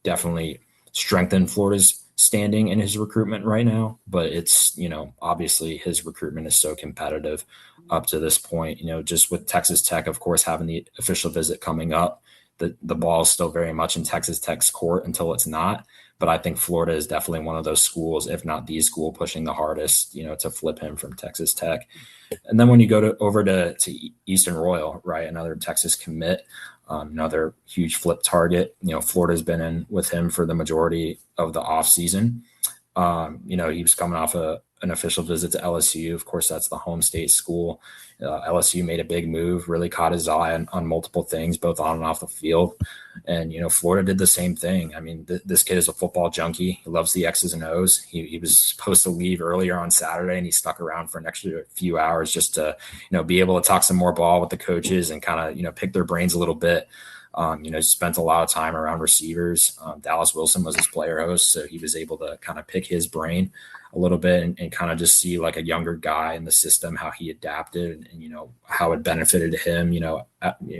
definitely strengthened Florida's standing in his recruitment right now, but it's, obviously his recruitment is so competitive up to this point, just with Texas Tech, of course, having the official visit coming up, the ball is still very much in Texas Tech's court until it's not. But I think Florida is definitely one of those schools, if not the school pushing the hardest, to flip him from Texas Tech. And then when you go over to Eastern Royal, right, another Texas commit, another huge flip target. Florida's been in with him for the majority of the offseason. He was coming off an official visit to LSU. Of course, that's the home state school. LSU made a big move, really caught his eye on multiple things, both on and off the field. And, Florida did the same thing. I mean, this kid is a football junkie. He loves the X's and O's. He was supposed to leave earlier on Saturday, and he stuck around for an extra few hours just to, be able to talk some more ball with the coaches and kind of, pick their brains a little bit. Spent a lot of time around receivers. Dallas Wilson was his player host, so he was able to kind of pick his brain a little bit and kind of just see like a younger guy in the system, how he adapted and how it benefited him,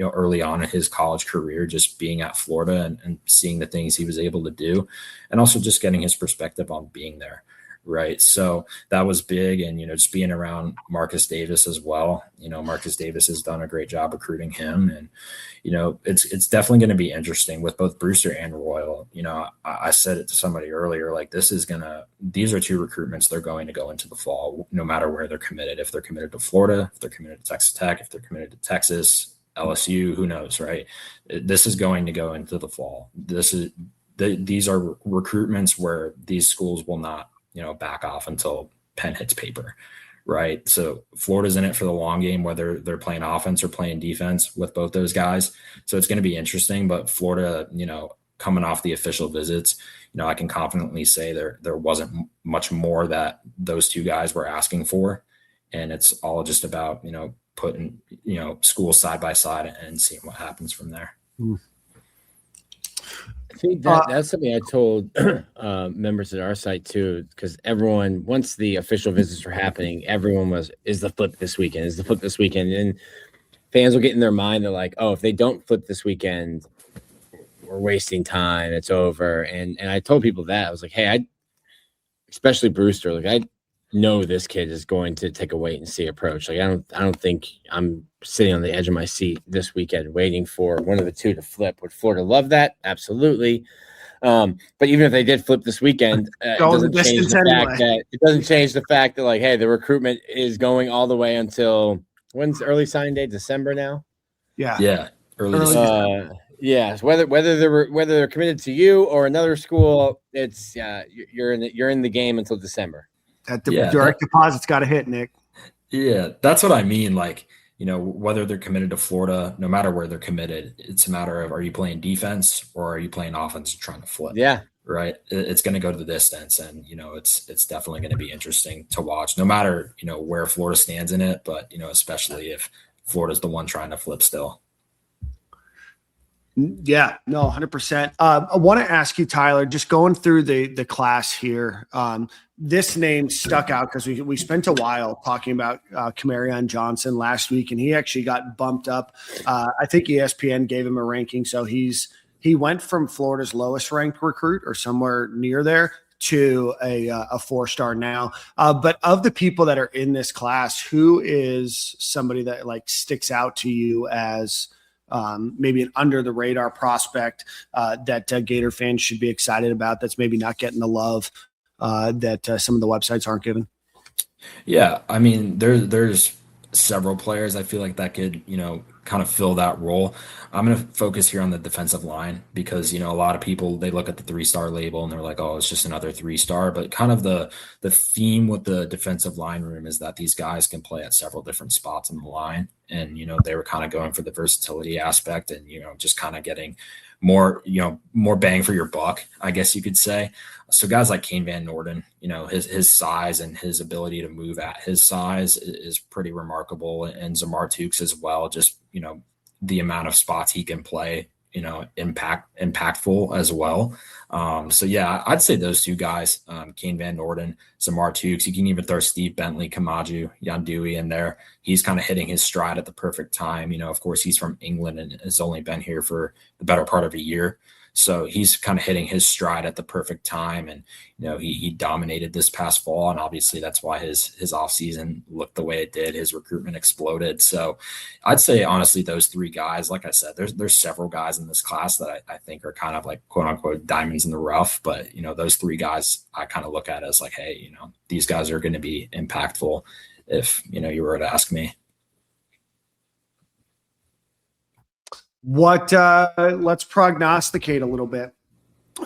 early on in his college career, just being at Florida and seeing the things he was able to do, and also just getting his perspective on being there. Right. So that was big. And, just being around Marcus Davis as well. Marcus Davis has done a great job recruiting him. And, it's definitely going to be interesting with both Brewster and Royal. I said it to somebody earlier, like these are two recruitments. They're going to go into the fall, no matter where they're committed. If they're committed to Florida, if they're committed to Texas Tech, if they're committed to Texas, LSU, who knows, right? This is going to go into the fall. These are recruitments where these schools will not, back off until pen hits paper, right? So Florida's in it for the long game, whether they're playing offense or playing defense with both those guys. So it's going to be interesting, but Florida, coming off the official visits, I can confidently say there wasn't much more that those two guys were asking for. And it's all just about, putting, schools side by side and seeing what happens from there. I think that's something I told members at our site too, because everyone, once the official visits were happening, everyone is the flip this weekend? Is the flip this weekend? And fans will get in their mind, they're like, oh, if they don't flip this weekend, we're wasting time. It's over. And I told people that. I was like, hey, especially Brewster, like I know this kid is going to take a wait and see approach. Like I don't think I'm sitting on the edge of my seat this weekend waiting for one of the two to flip. Would Florida love that? Absolutely. But even if they did flip this weekend, it doesn't change the fact that like, hey, the recruitment is going all the way until when's early signing day? December now. Yeah. Early December. Yes, whether they're committed to you or another school, it's you're in the game until December. That direct deposit's got to hit, Nick. Yeah, that's what I mean. Like, whether they're committed to Florida, no matter where they're committed, it's a matter of, are you playing defense or are you playing offense and trying to flip? Yeah. Right. It's going to go to the distance, and, it's definitely going to be interesting to watch, no matter, where Florida stands in it, but, especially if Florida's the one trying to flip still. Yeah, no, 100%. I want to ask you, Tyler, just going through the class here. This name stuck out because we spent a while talking about Kamarion Johnson last week, and he actually got bumped up. I think ESPN gave him a ranking, so he went from Florida's lowest ranked recruit or somewhere near there to a 4-star now. But of the people that are in this class, who is somebody that like sticks out to you as maybe an under the radar prospect that Gator fans should be excited about, that's maybe not getting the love that some of the websites aren't giving? Yeah, I mean, there's several players I feel like that could, kind of fill that role. I'm going to focus here on the defensive line because, a lot of people, they look at the 3-star label and they're like, oh, it's just another 3-star. But kind of the theme with the defensive line room is that these guys can play at several different spots in the line. And, they were kind of going for the versatility aspect and, just kind of getting more bang for your buck, I guess you could say. So guys like Kane Van Norden, his size and his ability to move at his size is pretty remarkable. And Zamar Tukes as well, just, the amount of spots he can play, impactful as well. So yeah, I'd say those two guys, Kane Van Norden, Zamar Tukes. You can even throw Steve Bentley, Kamaju, Yandui in there. He's kind of hitting his stride at the perfect time. Of course, he's from England and has only been here for the better part of a year. So he's kind of hitting his stride at the perfect time. And, he dominated this past fall. And obviously that's why his offseason looked the way it did. His recruitment exploded. So I'd say, honestly, those three guys, like I said, there's several guys in this class that I think are kind of like, quote unquote, diamonds in the rough. But, those three guys I kind of look at as like, hey, these guys are going to be impactful if, you were to ask me. Let's prognosticate a little bit.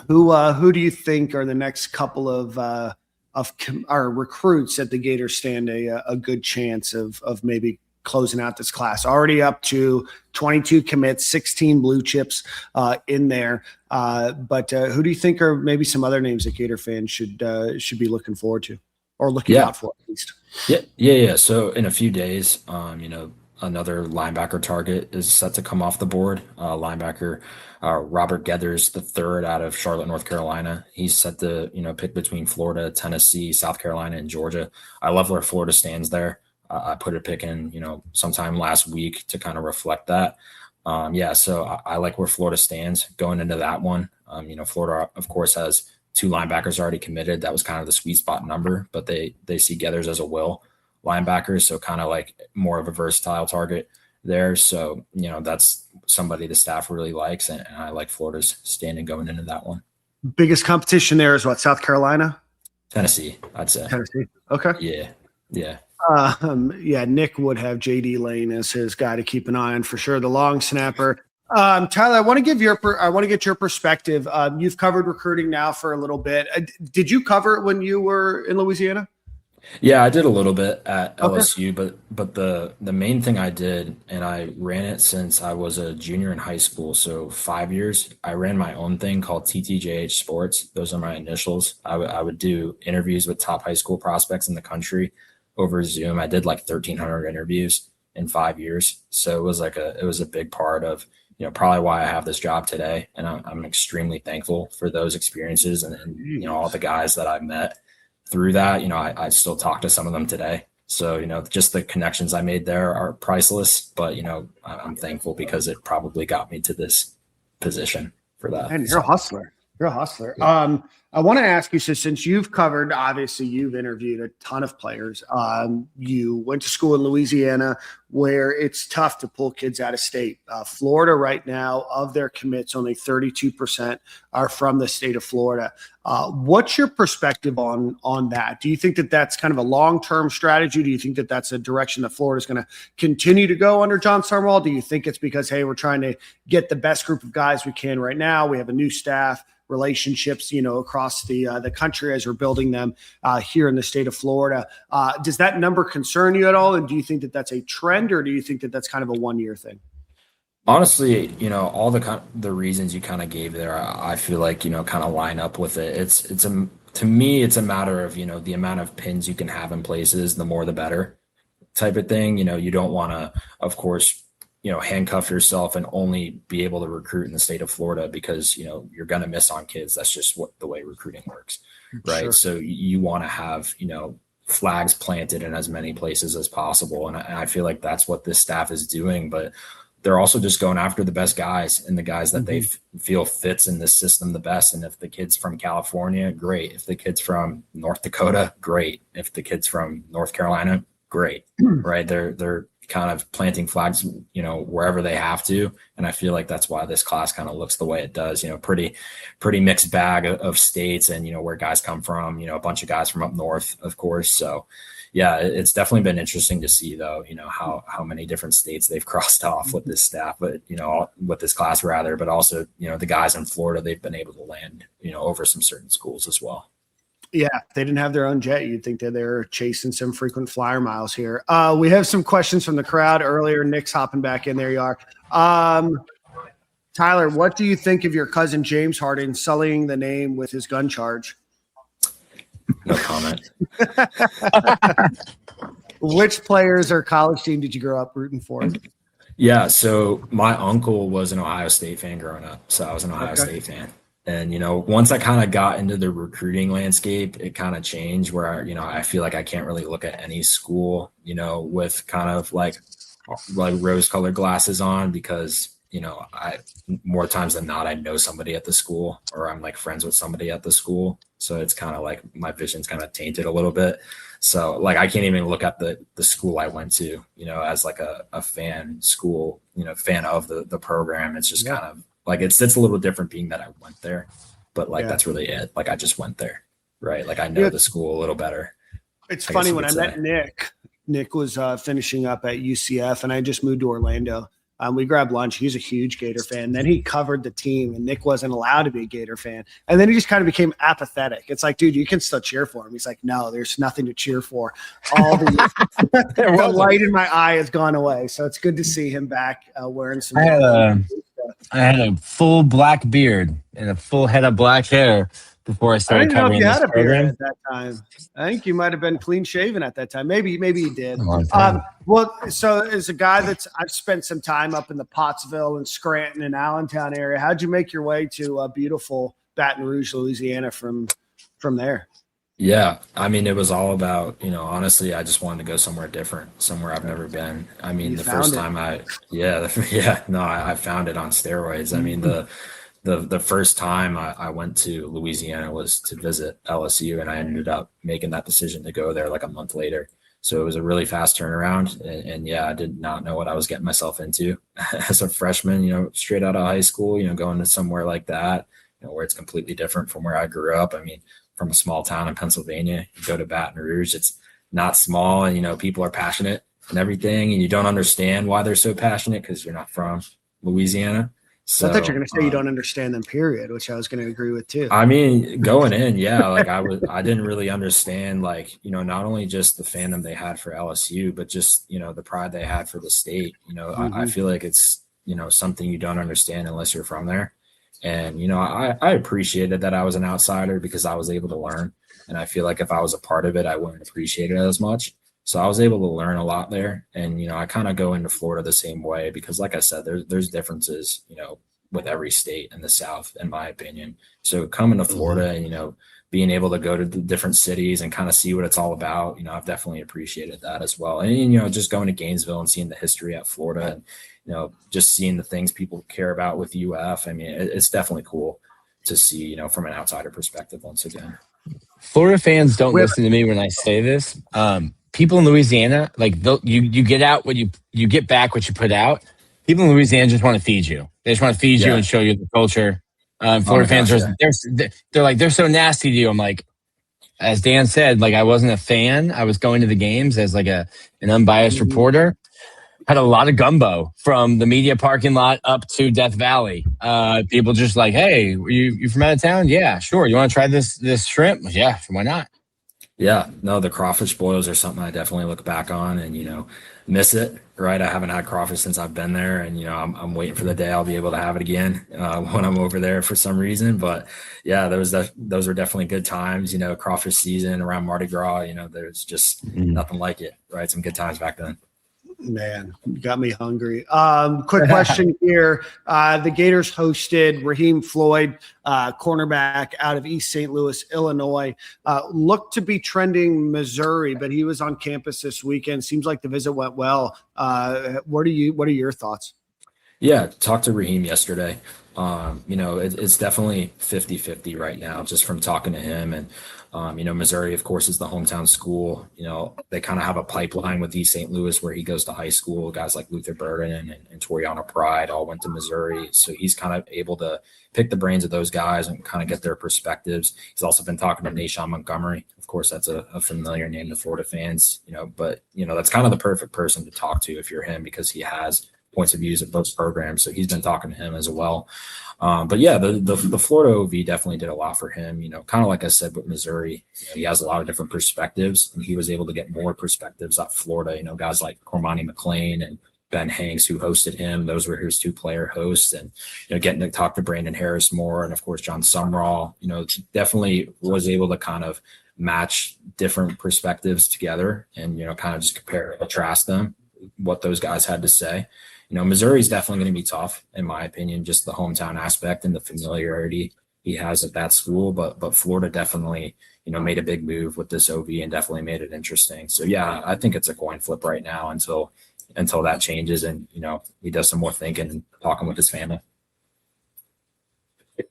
Who do you think are the next couple of our recruits at the Gators stand a good chance of maybe closing out this class? Already up to 22 commits, 16 blue chips in there. But who do you think are maybe some other names that Gator fans should be looking forward to or looking out for at least? Yeah. So in a few days, another linebacker target is set to come off the board. Linebacker Robert Gethers III out of Charlotte, North Carolina. He's set to, pick between Florida, Tennessee, South Carolina, and Georgia. I love where Florida stands there. I put a pick in, sometime last week to kind of reflect that. So I like where Florida stands going into that one. Florida, of course, has 2 linebackers already committed. That was kind of the sweet spot number, but they see Gethers as a will linebacker, so kind of like more of a versatile target there. So, that's somebody the staff really likes, and I like Florida's standing going into that one. Biggest competition there is what, South Carolina? Tennessee, I'd say. Tennessee. Okay. Yeah. Nick would have JD Lane as his guy to keep an eye on for sure, the long snapper. Tyler, I want to get your perspective. You've covered recruiting now for a little bit. Did you cover it when you were in Louisiana? Yeah, I did a little bit at LSU, but the main thing I did, and I ran it since I was a junior in high school, so 5 years, I ran my own thing called TTJH Sports. Those are my initials. I would do interviews with top high school prospects in the country over Zoom. I did like 1,300 interviews in 5 years. So it was a big part of, probably why I have this job today. And I'm extremely thankful for those experiences and all the guys that I've met through that. I still talk to some of them today. So, just the connections I made there are priceless, but, I'm thankful because it probably got me to this position for that. And you're a hustler. Yeah. I want to ask you, so since you've covered, obviously you've interviewed a ton of players. You went to school in Louisiana where it's tough to pull kids out of state. Florida right now, of their commits, only 32% are from the state of Florida. What's your perspective on that? Do you think that that's kind of a long-term strategy? Do you think that that's a direction that Florida is going to continue to go under Jon Sumrall? Do you think it's because, hey, we're trying to get the best group of guys we can right now? We have a new staff, relationships, across the country as we're building them here in the state of Florida. Does that number concern you at all? And do you think that that's a trend, or do you think that that's kind of a one-year thing? Honestly, all the reasons you kind of gave there, I feel like, kind of line up with it. To me, it's a matter of, the amount of pins you can have in places, the more the better type of thing. You don't want to, of course, handcuff yourself and only be able to recruit in the state of Florida because, you're going to miss on kids. That's just the way recruiting works. Right. Sure. So you want to have, flags planted in as many places as possible. And I feel like that's what this staff is doing, but they're also just going after the best guys and the guys that they feel fits in this system the best. And if the kid's from California, great. If the kid's from North Dakota, great. If the kid's from North Carolina, great. Right. They're kind of planting flags, wherever they have to. And I feel like that's why this class kind of looks the way it does, pretty mixed bag of states and, where guys come from, a bunch of guys from up north, of course. So yeah, it's definitely been interesting to see though, how many different states they've crossed off with this staff, but, with this class rather, but also, the guys in Florida, they've been able to land, over some certain schools as well. Yeah, if they didn't have their own jet, you'd think that they're chasing some frequent flyer miles here. We have some questions from the crowd earlier. Nick's hopping back in. There you are. Tyler, what do you think of your cousin James Harden sullying the name with his gun charge? No comment. Which players or college team did you grow up rooting for? Yeah, so my uncle was an Ohio State fan growing up, so I was an Ohio State fan. And, once I kind of got into the recruiting landscape, it kind of changed where, I feel like I can't really look at any school, with kind of like rose-colored glasses on because, I more times than not, I know somebody at the school or I'm like friends with somebody at the school. So it's kind of like my vision's kind of tainted a little bit. So like I can't even look at the school I went to, as like a fan school, fan of the program. It's just kind of like it's a little different being that I went there, but that's really it. Like I just went there, right? Like I know the school a little better. It's funny when I met Nick was finishing up at UCF and I just moved to Orlando. We grabbed lunch. He's a huge Gator fan. Then he covered the team, and Nick wasn't allowed to be a Gator fan. And then he just kind of became apathetic. It's like, dude, you can still cheer for him. He's like, no, there's nothing to cheer for. All the light in my eye has gone away. So it's good to see him back wearing some. I had a full black beard and a full head of black hair before I started covering this program. I didn't know if you had a beard at that time. I think you might have been clean shaven at that time. Maybe you did. Well, so as a guy I've spent some time up in the Pottsville and Scranton and Allentown area, how'd you make your way to beautiful Baton Rouge, Louisiana from there? Yeah. I mean, it was all about, honestly, I just wanted to go somewhere different, somewhere I've never been. I mean, the first time I found it on steroids. I mean, the first time I went to Louisiana was to visit LSU, and I ended up making that decision to go there like a month later. So it was a really fast turnaround. And I did not know what I was getting myself into as a freshman, straight out of high school, going to somewhere like that, where it's completely different from where I grew up. I mean, from a small town in Pennsylvania, you go to Baton Rouge, it's not small and, people are passionate and everything. And you don't understand why they're so passionate because you're not from Louisiana. So, I thought you were going to say you don't understand them, period, which I was going to agree with too. I mean, going in, like I didn't really understand, like, not only just the fandom they had for LSU, but just, the pride they had for the state. I feel like it's, something you don't understand unless you're from there. And, I appreciated that I was an outsider because I was able to learn. And I feel like if I was a part of it, I wouldn't appreciate it as much. So I was able to learn a lot there. And, I kind of go into Florida the same way because, like I said, there's differences, with every state in the South, in my opinion. So coming to Florida and, being able to go to the different cities and kind of see what it's all about, I've definitely appreciated that as well. And, just going to Gainesville and seeing the history at Florida and, just seeing the things people care about with UF. I mean, it's definitely cool to see, from an outsider perspective once again. Florida fans don't listen to me when I say this. People in Louisiana, like you get out what you get back what you put out. People in Louisiana just want to feed you. They just want to feed you and show you the culture. Florida fans they're so nasty to you. I'm like, as Dan said, like I wasn't a fan. I was going to the games as like an unbiased reporter. Had a lot of gumbo from the media parking lot up to Death Valley. People just like, hey, you from out of town? Yeah, sure. You want to try this shrimp? Yeah, why not? Yeah, no, the crawfish boils are something I definitely look back on and, miss it, right? I haven't had crawfish since I've been there and, I'm waiting for the day I'll be able to have it again when I'm over there for some reason. But yeah, those are definitely good times, crawfish season around Mardi Gras, there's just nothing like it, right? Some good times back then. Man, you got me hungry. Quick question here. The Gators hosted Raheem Floyd, cornerback out of East St. Louis, Illinois. Looked to be trending Missouri, but he was on campus this weekend. Seems like the visit went well. What are your thoughts? Yeah, talked to Raheem yesterday. It's definitely 50-50 right now, just from talking to him. And, Missouri, of course, is the hometown school. They kind of have a pipeline with East St. Louis where he goes to high school. Guys like Luther Burden and Toriano Pride all went to Missouri. So he's kind of able to pick the brains of those guys and kind of get their perspectives. He's also been talking to Nashawn Montgomery. Of course, that's a familiar name to Florida fans, but that's kind of the perfect person to talk to if you're him, because he has points of views of both programs. So he's been talking to him as well. But yeah, the Florida OV definitely did a lot for him. Kind of like I said with Missouri, he has a lot of different perspectives, and he was able to get more perspectives at Florida. Guys like Cormani McLean and Ben Hanks, who hosted him. Those were his 2-player hosts, and getting to talk to Brandon Harris more, and of course Jon Sumrall. Definitely was able to kind of match different perspectives together, and kind of just compare, contrast them, what those guys had to say. Missouri is definitely going to be tough, in my opinion, just the hometown aspect and the familiarity he has at that school. But Florida definitely, made a big move with this OV and definitely made it interesting. So yeah, I think it's a coin flip right now until that changes and he does some more thinking and talking with his family.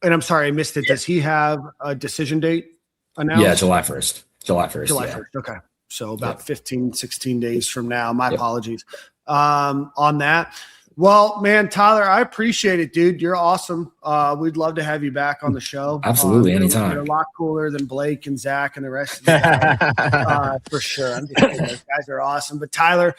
And I'm sorry, I missed it. Does he have a decision date announced? Yeah, July 1st. July 1st. July 1st. Okay. So about 15, 16 days from now. My apologies on that. Well, man, Tyler, I appreciate it, dude. You're awesome. We'd love to have you back on the show. Absolutely, anytime. You're a lot cooler than Blake and Zach and the rest of the guys, for sure. I'm just kidding. Those guys are awesome. But Tyler,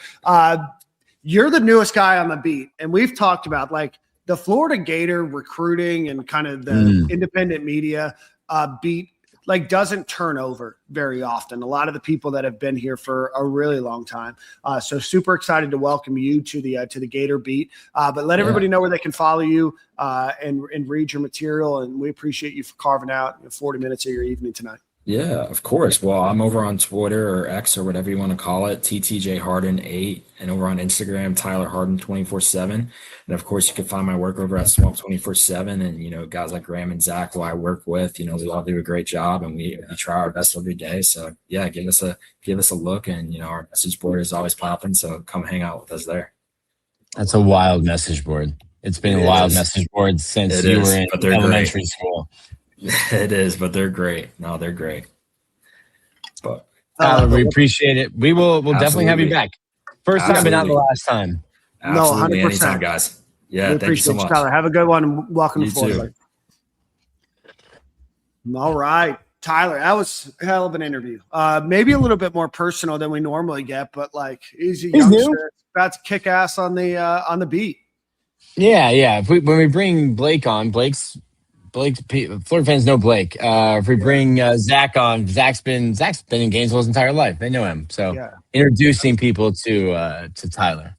you're the newest guy on the beat, and we've talked about like the Florida Gator recruiting and kind of the independent media beat doesn't turn over very often. A lot of the people that have been here for a really long time. So super excited to welcome you to the Gator beat. But let everybody know where they can follow you and read your material. And we appreciate you for carving out 40 minutes of your evening tonight. Yeah, of course. Well, I'm over on Twitter or X or whatever you want to call it, TTJ Harden 8, and over on Instagram, Tyler Harden 24/7. And of course, you can find my work over at Swamp 24/7. And guys like Graham and Zach, who I work with, we all do a great job, and we try our best every day. So yeah, give us a look, and our message board is always popping. So come hang out with us there. That's a wild message board. It's been a wild message board since you were in elementary school. It is, but they're great. No, they're great. But we appreciate it. We'll definitely have you back. First time, but not the last time. Absolutely. No, 100%. Anytime, guys. Yeah, thank you so much. Tyler. Have a good one, and welcome to Florida. All right, Tyler, that was a hell of an interview. Maybe a little bit more personal than we normally get, but he's a youngster about to kick ass on the beat. Yeah. When we bring Blake on, Florida fans know Blake. If we bring Zach on, Zach's been in Gainesville his entire life. They know him. So introducing people to Tyler.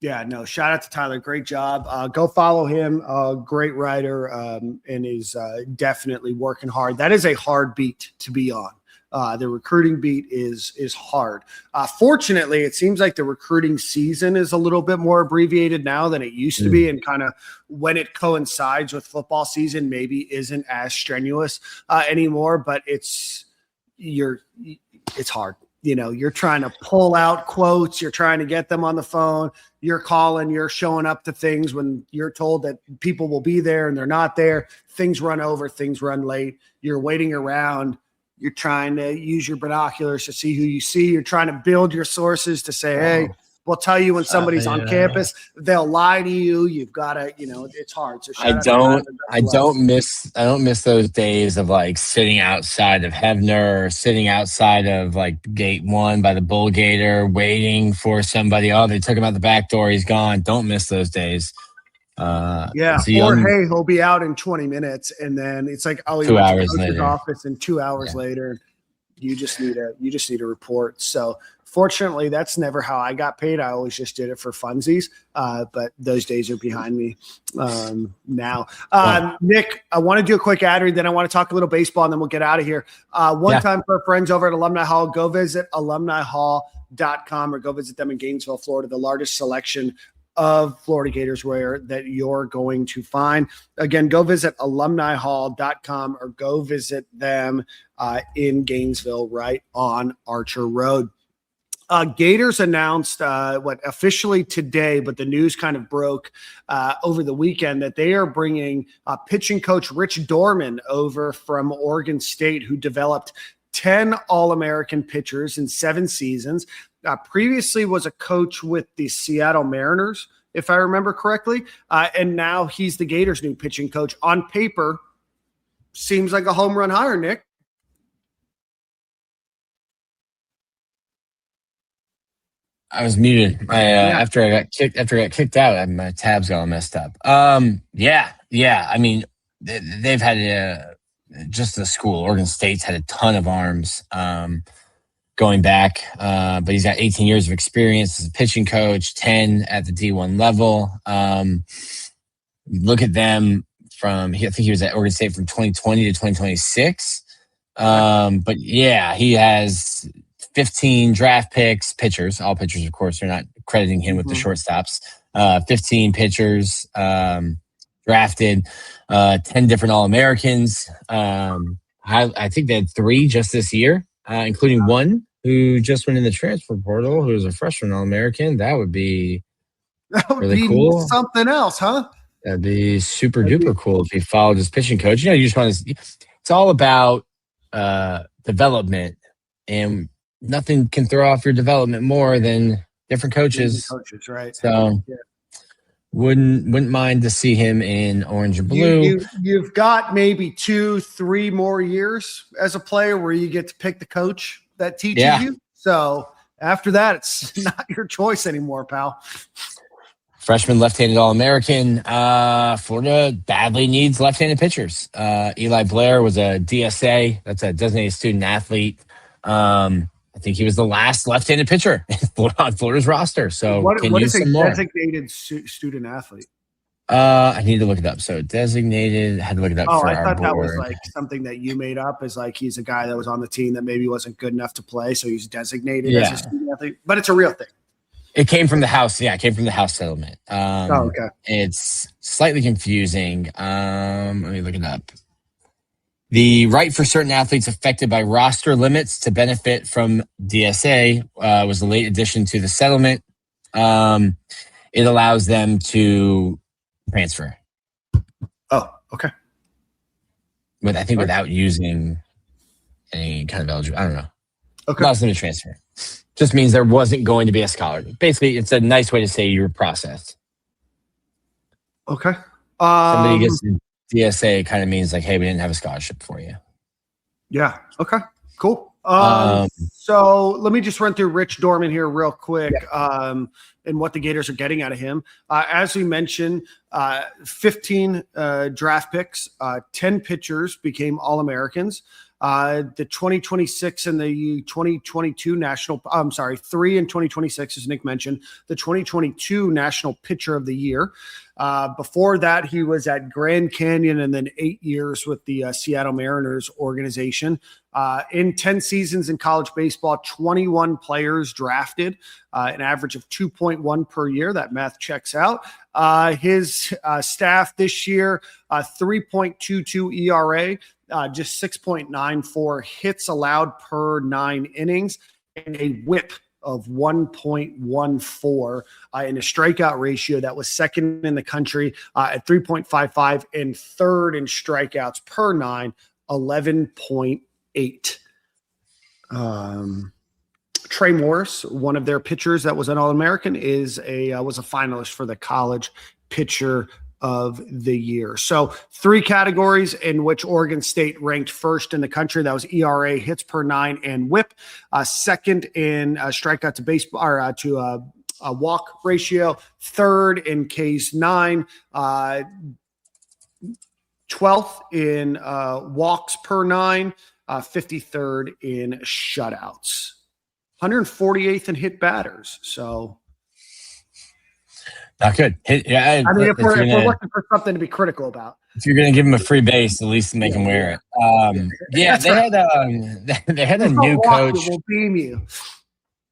Yeah, no, shout out to Tyler. Great job. Go follow him. Great writer, and is definitely working hard. That is a hard beat to be on. The recruiting beat is hard. Fortunately, it seems like the recruiting season is a little bit more abbreviated now than it used to be, and kind of when it coincides with football season, maybe isn't as strenuous anymore. But it's hard. You're trying to pull out quotes. You're trying to get them on the phone. You're calling. You're showing up to things when you're told that people will be there and they're not there. Things run over. Things run late. You're waiting around. You're trying to use your binoculars to see who you see. You're trying to build your sources to say, hey, we'll tell you when somebody's on campus. They'll lie to you. You've got to, it's hard. So I don't miss those days of sitting outside of Hefner, sitting outside of gate 1 by the Bull Gator, waiting for somebody. Oh, they took him out the back door. He's gone. Don't miss those days. Or hey, he'll be out in 20 minutes, and then it's he 2 went hours to the later. office, and 2 hours later, you just need a report. So fortunately, that's never how I got paid. I always just did it for funsies. But those days are behind me now. Nick, I want to do a quick ad read, then I want to talk a little baseball, and then we'll get out of here. One time for our friends over at Alumni Hall, go visit alumnihall.com or go visit them in Gainesville, Florida, the largest selection of Florida Gators wear that you're going to find. Again, go visit alumnihall.com or go visit them in Gainesville right on Archer Road. Gators announced officially today, but the news kind of broke over the weekend that they are bringing pitching coach Rich Dorman over from Oregon State, who developed 10 All-American pitchers in 7 seasons. Previously was a coach with the Seattle Mariners, if I remember correctly, and now he's the Gators' new pitching coach. On paper, seems like a home run hire, Nick. I was muted. After I got kicked out, my tabs got all messed up. Yeah. I mean, they've had just the school. Oregon State's had a ton of arms going back, but he's got 18 years of experience as a pitching coach, 10 at the D1 level. Look at them I think he was at Oregon State from 2020 to 2026. But yeah, he has 15 draft picks, pitchers, all pitchers, of course. They're not crediting him with the shortstops. 15 pitchers drafted, 10 different All-Americans. I think they had 3 just this year, including one who just went in the transfer portal, who was a freshman All-American. That would be really cool. Something else, huh? That'd be super duper cool if he followed his pitching coach. You just want to. It's all about development, and nothing can throw off your development more than different coaches. Right? So wouldn't mind to see him in orange and blue. You've got maybe 2-3 more years as a player where you get to pick the coach that teaches you. So after that, it's not your choice anymore, pal. Freshman left-handed All-American. Florida badly needs left-handed pitchers. Eli Blair was a DSA. That's a designated student athlete. I think he was the last left-handed pitcher on Florida's roster. So what is a more designated student athlete? I need to look it up. So designated, had to look it up for I our thought that board. was like something that you made up, is like he's a guy that was on the team that maybe wasn't good enough to play, so he's designated as a student athlete. But it's a real thing. It came from the House. Yeah, it came from the House settlement. Okay. It's slightly confusing. Let me look it up. The right for certain athletes affected by roster limits to benefit from DSA was a late addition to the settlement. It allows them to transfer. Oh, okay. But I think without using any kind of eligibility, I don't know. Okay. Allows them to transfer. Just means there wasn't going to be a scholarship. Basically, it's a nice way to say you were processed. Okay. Somebody gets DSA kind of means like, hey, we didn't have a scholarship for you. Yeah. Okay. Cool. So let me just run through Rich Dorman here real quick, and what the Gators are getting out of him. As we mentioned, 15 draft picks, 10 pitchers became All-Americans. The 2026 and the 2022 national, 3 in 2026, as Nick mentioned, the 2022 National Pitcher of the Year. Before that, he was at Grand Canyon and then 8 years with the Seattle Mariners organization. In 10 seasons in college baseball, 21 players drafted, an average of 2.1 per year. That math checks out. His staff this year, 3.22 ERA, just 6.94 hits allowed per 9 innings, and a whip of 1.14 and a strikeout ratio that was second in the country at 3.55 and third in strikeouts per 9, 11.8. Trey Morris, one of their pitchers that was an All-American, was a finalist for the College Pitcher of the Year. So 3 categories in which Oregon State ranked first in the country. That was ERA, hits per 9, and whip. Second in strikeout to baseball, or to a walk ratio. Third in Ks 9. 12th in walks per 9. 53rd in shutouts. 148th in hit batters. So not good. If we're looking for something to be critical about. If you're going to give him a free base, at least make him wear it. They had a new coach. Will beam you.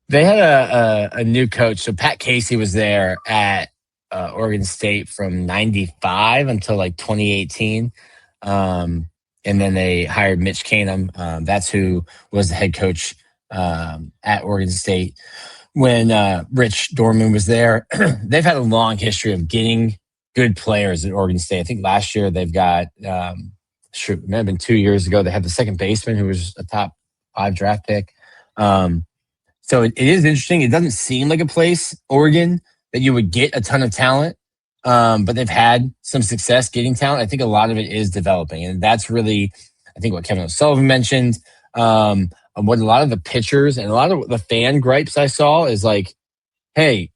They had a new coach. So Pat Casey was there at Oregon State from 95 until like 2018. And then they hired Mitch Canham. That's who was the head coach at Oregon State when Rich Dorman was there. They've had a long history of getting good players at Oregon State. I think last year they've got, it may have been 2 years ago, they had the second baseman who was a top 5 draft pick. So it is interesting. It doesn't seem like a place, Oregon, that you would get a ton of talent, but they've had some success getting talent. I think a lot of it is developing, and that's really, I think, what Kevin O'Sullivan mentioned. What a lot of the pitchers and a lot of the fan gripes I saw is like, hey,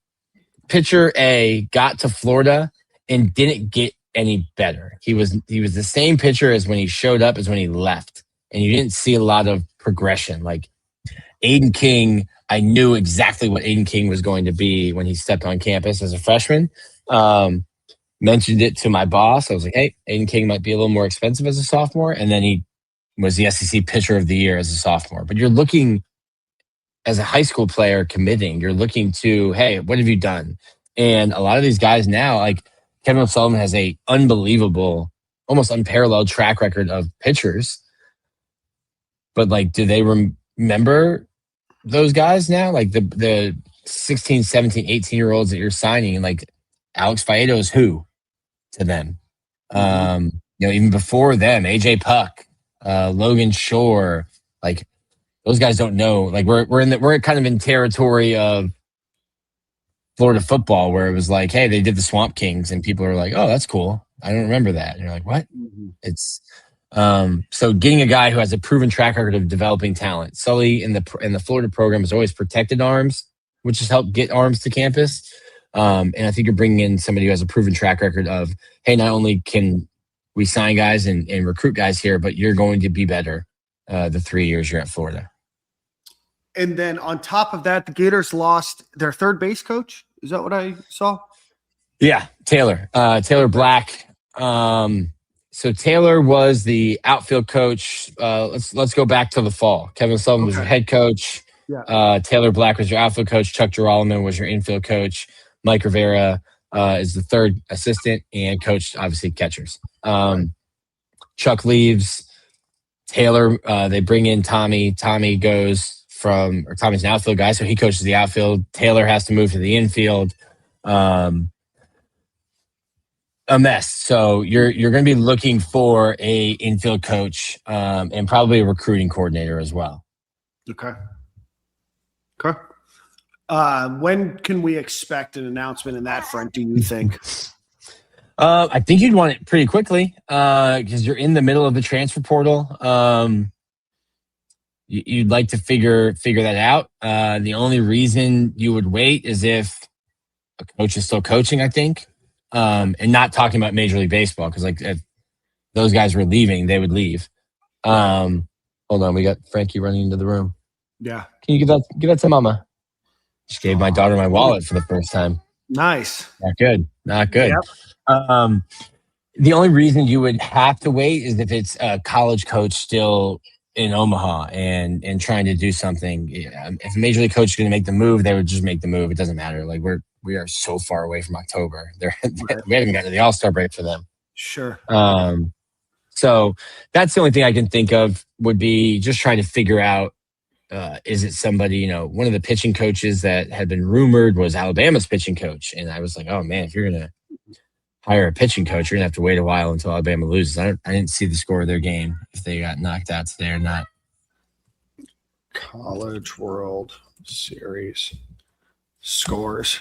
pitcher A got to Florida and didn't get any better. He was the same pitcher as when he showed up as when he left, and you didn't see a lot of progression. Like Aiden King, I knew exactly what Aiden King was going to be when he stepped on campus as a freshman. Mentioned it to my boss. I was like, hey, Aiden King might be a little more expensive as a sophomore. And then he was the SEC Pitcher of the Year as a sophomore. But you're looking, as a high school player committing, you're looking to, hey, what have you done? And a lot of these guys now, like Kevin O'Sullivan has a unbelievable, almost unparalleled track record of pitchers. But like, do they remember those guys now? Like the 16, 17, 18-year-olds that you're signing, like Alex Faedo is who to them? Even before them, AJ Puck, Logan Shore, like those guys don't know. Like we're kind of in territory of Florida football where it was like, hey, they did the Swamp Kings, and people are like, oh, that's cool. I don't remember that. And you're like, what? It's so getting a guy who has a proven track record of developing talent. Sully in the Florida program has always protected arms, which has helped get arms to campus. And I think you're bringing in somebody who has a proven track record of, hey, not only can we sign guys and recruit guys here, but you're going to be better the 3 years you're at Florida. And then on top of that, the Gators lost their third base coach. Is that what I saw? Yeah, Taylor Black. So Taylor was the outfield coach. Let's go back to the fall. Kevin Sullivan was your head coach. Yeah. Taylor Black was your outfield coach. Chuck Geralman was your infield coach. Mike Rivera is the third assistant and coached, obviously, catchers. Chuck leaves. Taylor, they bring in Tommy. Tommy's an outfield guy, so he coaches the outfield. Taylor has to move to the infield. A mess. So you're going to be looking for a infield coach and probably a recruiting coordinator as well. Okay. When can we expect an announcement in that front, do you think? I think you'd want it pretty quickly because you're in the middle of the transfer portal. You'd like to figure that out. The only reason you would wait is if a coach is still coaching, I think, and not talking about Major League Baseball because like if those guys were leaving, they would leave. Hold on, we got Frankie running into the room. Yeah. Can you give that to Mama? Just gave my daughter my wallet for the first time. Nice. Not good. Yep. The only reason you would have to wait is if it's a college coach still in Omaha and trying to do something. If a major league coach is going to make the move, they would just make the move. It doesn't matter. Like we are so far away from October. We haven't gotten to the All-Star break for them. Sure. So that's the only thing I can think of would be just trying to figure out, is it somebody, one of the pitching coaches that had been rumored was Alabama's pitching coach. And I was like, oh man, if you're going to hire a pitching coach, you're going to have to wait a while until Alabama loses. I didn't see the score of their game, if they got knocked out today or not. College World Series scores.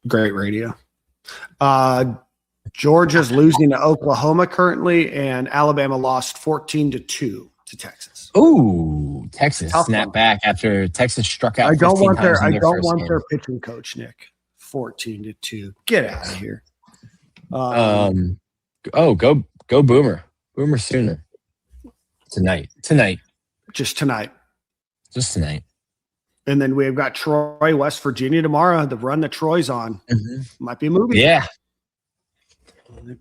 Great radio. Georgia's losing to Oklahoma currently, and Alabama lost 14-2 to Texas. Ooh, Texas snapped back after Texas struck out. I don't want their their pitching coach, Nick. 14-2. Get out of here. Go Boomer. Boomer sooner. Tonight. Just tonight. And then we've got Troy, West Virginia tomorrow. The run that Troy's on. Mm-hmm. Might be a movie. Yeah.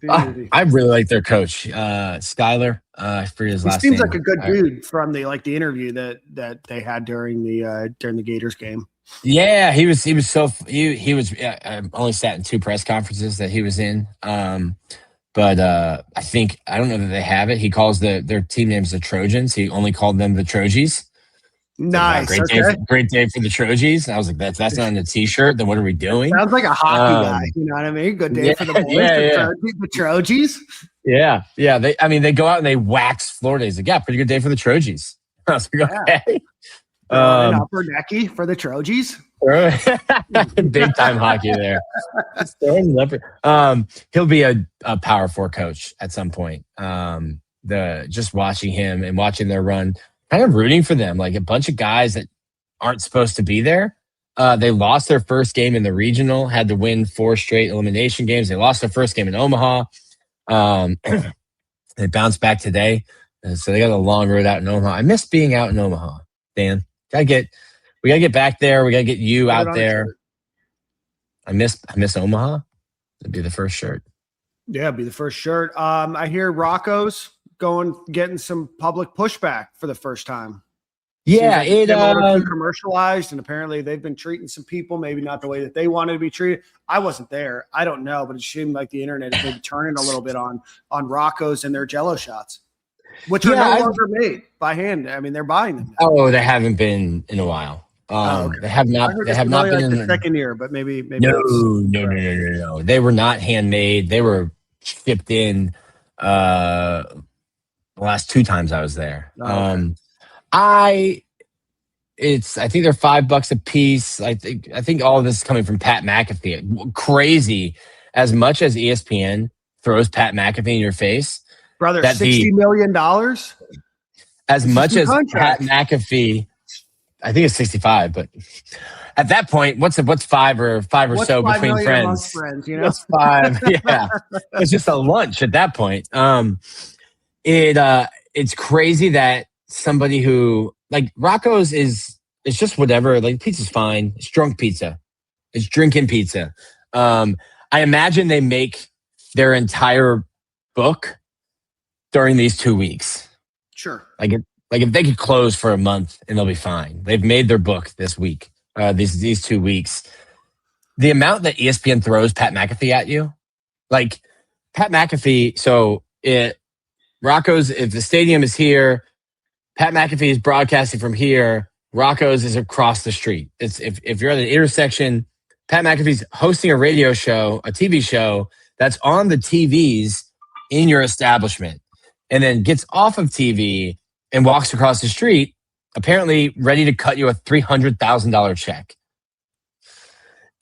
I really like their coach, Skyler. I forget his last name. He seems like a good dude from the interview that they had during the Gators game. Yeah, he was. I only sat in 2 press conferences that he was in. but I don't know that they have it. He calls their team names the Trojans. He only called them the Trogies. Nice. Like, wow, great day for the Trogies. And I was like, that's not on the t-shirt. Then what are we doing? Sounds like a hockey guy. You know what I mean? Good day for the boys. The Trogies. Yeah. They go out and they wax Florida. He's like, yeah, pretty good day for the Trogies. I was like, okay. Upper decky for the Trogies. Big time hockey there. He'll be a Power 4 coach at some point. Just watching him and watching their run, kind of rooting for them, like a bunch of guys that aren't supposed to be there. They lost their first game in the regional, had to win 4 straight elimination games. They lost their first game in Omaha. They bounced back today. So they got a long road out in Omaha. I miss being out in Omaha, Dan. We gotta get back there. We gotta get you out there. I miss Omaha. That'd be the first shirt. Yeah, it'd be the first shirt. I hear Rocco's getting some public pushback for the first time. Yeah, like commercialized, and apparently they've been treating some people maybe not the way that they wanted to be treated. I wasn't there. I don't know, but it seemed like the internet is maybe turning a little bit on Rocco's and their Jello shots, which are no longer made by hand. I mean, they're buying them now. Oh, they haven't been in a while. Okay. They have not. They have not been in the second year, but maybe. No. They were not handmade. They were shipped in. The last 2 times I was there. Okay. I think they're $5 a piece. I think all of this is coming from Pat McAfee. Crazy. As much as ESPN throws Pat McAfee in your face, brother, $60 million. As much as Pat McAfee, I think it's 65, but at that point, what's 5 or so between friends? You know? What's 5? Yeah, it's just a lunch at that point. It's crazy that somebody who like Rocco's it's just whatever. Like pizza's fine. It's drunk pizza. It's drinking pizza. I imagine they make their entire book during these 2 weeks. Sure. Like if they could close for a month and they'll be fine. They've made their book this week. These 2 weeks. The amount that ESPN throws Pat McAfee at you, like Pat McAfee. So Rocco's, if the stadium is here, Pat McAfee is broadcasting from here. Rocco's is across the street. It's if you're at an intersection, Pat McAfee's hosting a radio show, a TV show that's on the TVs in your establishment, and then gets off of TV and walks across the street, apparently ready to cut you a $300,000 check.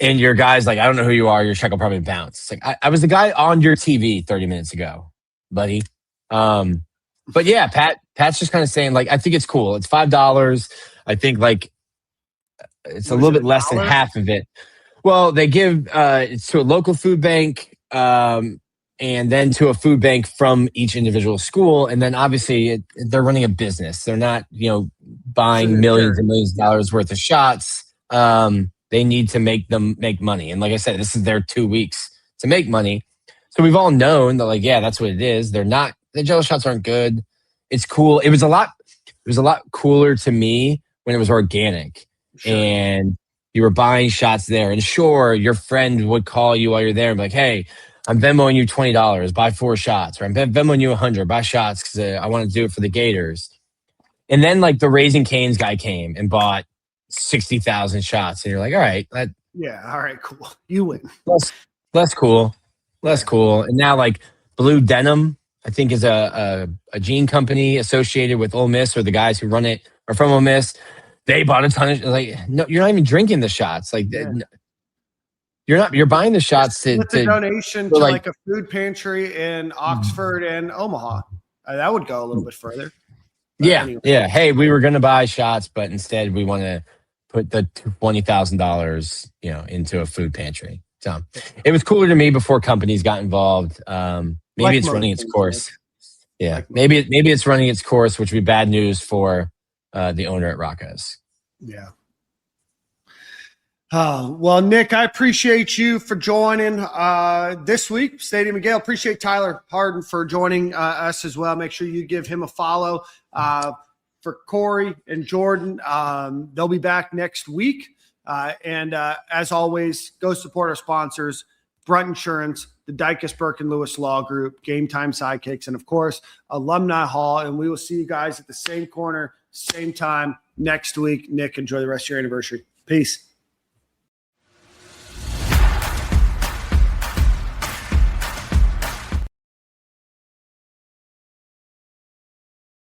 And your guy's like, I don't know who you are. Your check will probably bounce. It's like, I was the guy on your TV 30 minutes ago, buddy. But yeah, Pat's just kind of saying, like, I think it's cool. It's $5. I think like it's a little bit less than half of it. Well, they give it's to a local food bank, and then to a food bank from each individual school. And then obviously they're running a business. They're not, buying millions and millions of dollars worth of shots. They need to make money. And like I said, this is their 2 weeks to make money. So we've all known that, like, yeah, that's what it is. The Jello shots aren't good. It's cool. It was a lot cooler to me when it was organic. Sure. And you were buying shots there. And sure, your friend would call you while you're there and be like, hey, I'm Venmoing you $20, buy 4 shots. Or I'm Venmoing you $100, buy shots because I want to do it for the Gators. And then like the Raising Cane's guy came and bought 60,000 shots. And you're like, all right. All right, cool. You win. Less cool. And now like Blue Denim, I think is a jean company associated with Ole Miss, or the guys who run it are from Ole Miss. They bought a ton of, like, no, you're not even drinking the shots. Like, you're buying the shots to a donation to like a food pantry in Oxford and Omaha. That would go a little bit further. Yeah. Anyway. Yeah. Hey, we were going to buy shots, but instead we want to put the $20,000, into a food pantry. So it was cooler to me before companies got involved. Maybe it's running its course. Yeah. Maybe it's running its course, which would be bad news for the owner at Rocco's. Yeah. Well, Nick, I appreciate you for joining this week. Stadium and Gale. Appreciate Tyler Harden for joining us as well. Make sure you give him a follow. For Corey and Jordan, they'll be back next week. And as always, go support our sponsors. Brunt Insurance, the Dykus Burke and Lewis Law Group, Game Time Sidekicks, and of course, Alumni Hall. And we will see you guys at the same corner, same time next week. Nick, enjoy the rest of your anniversary. Peace.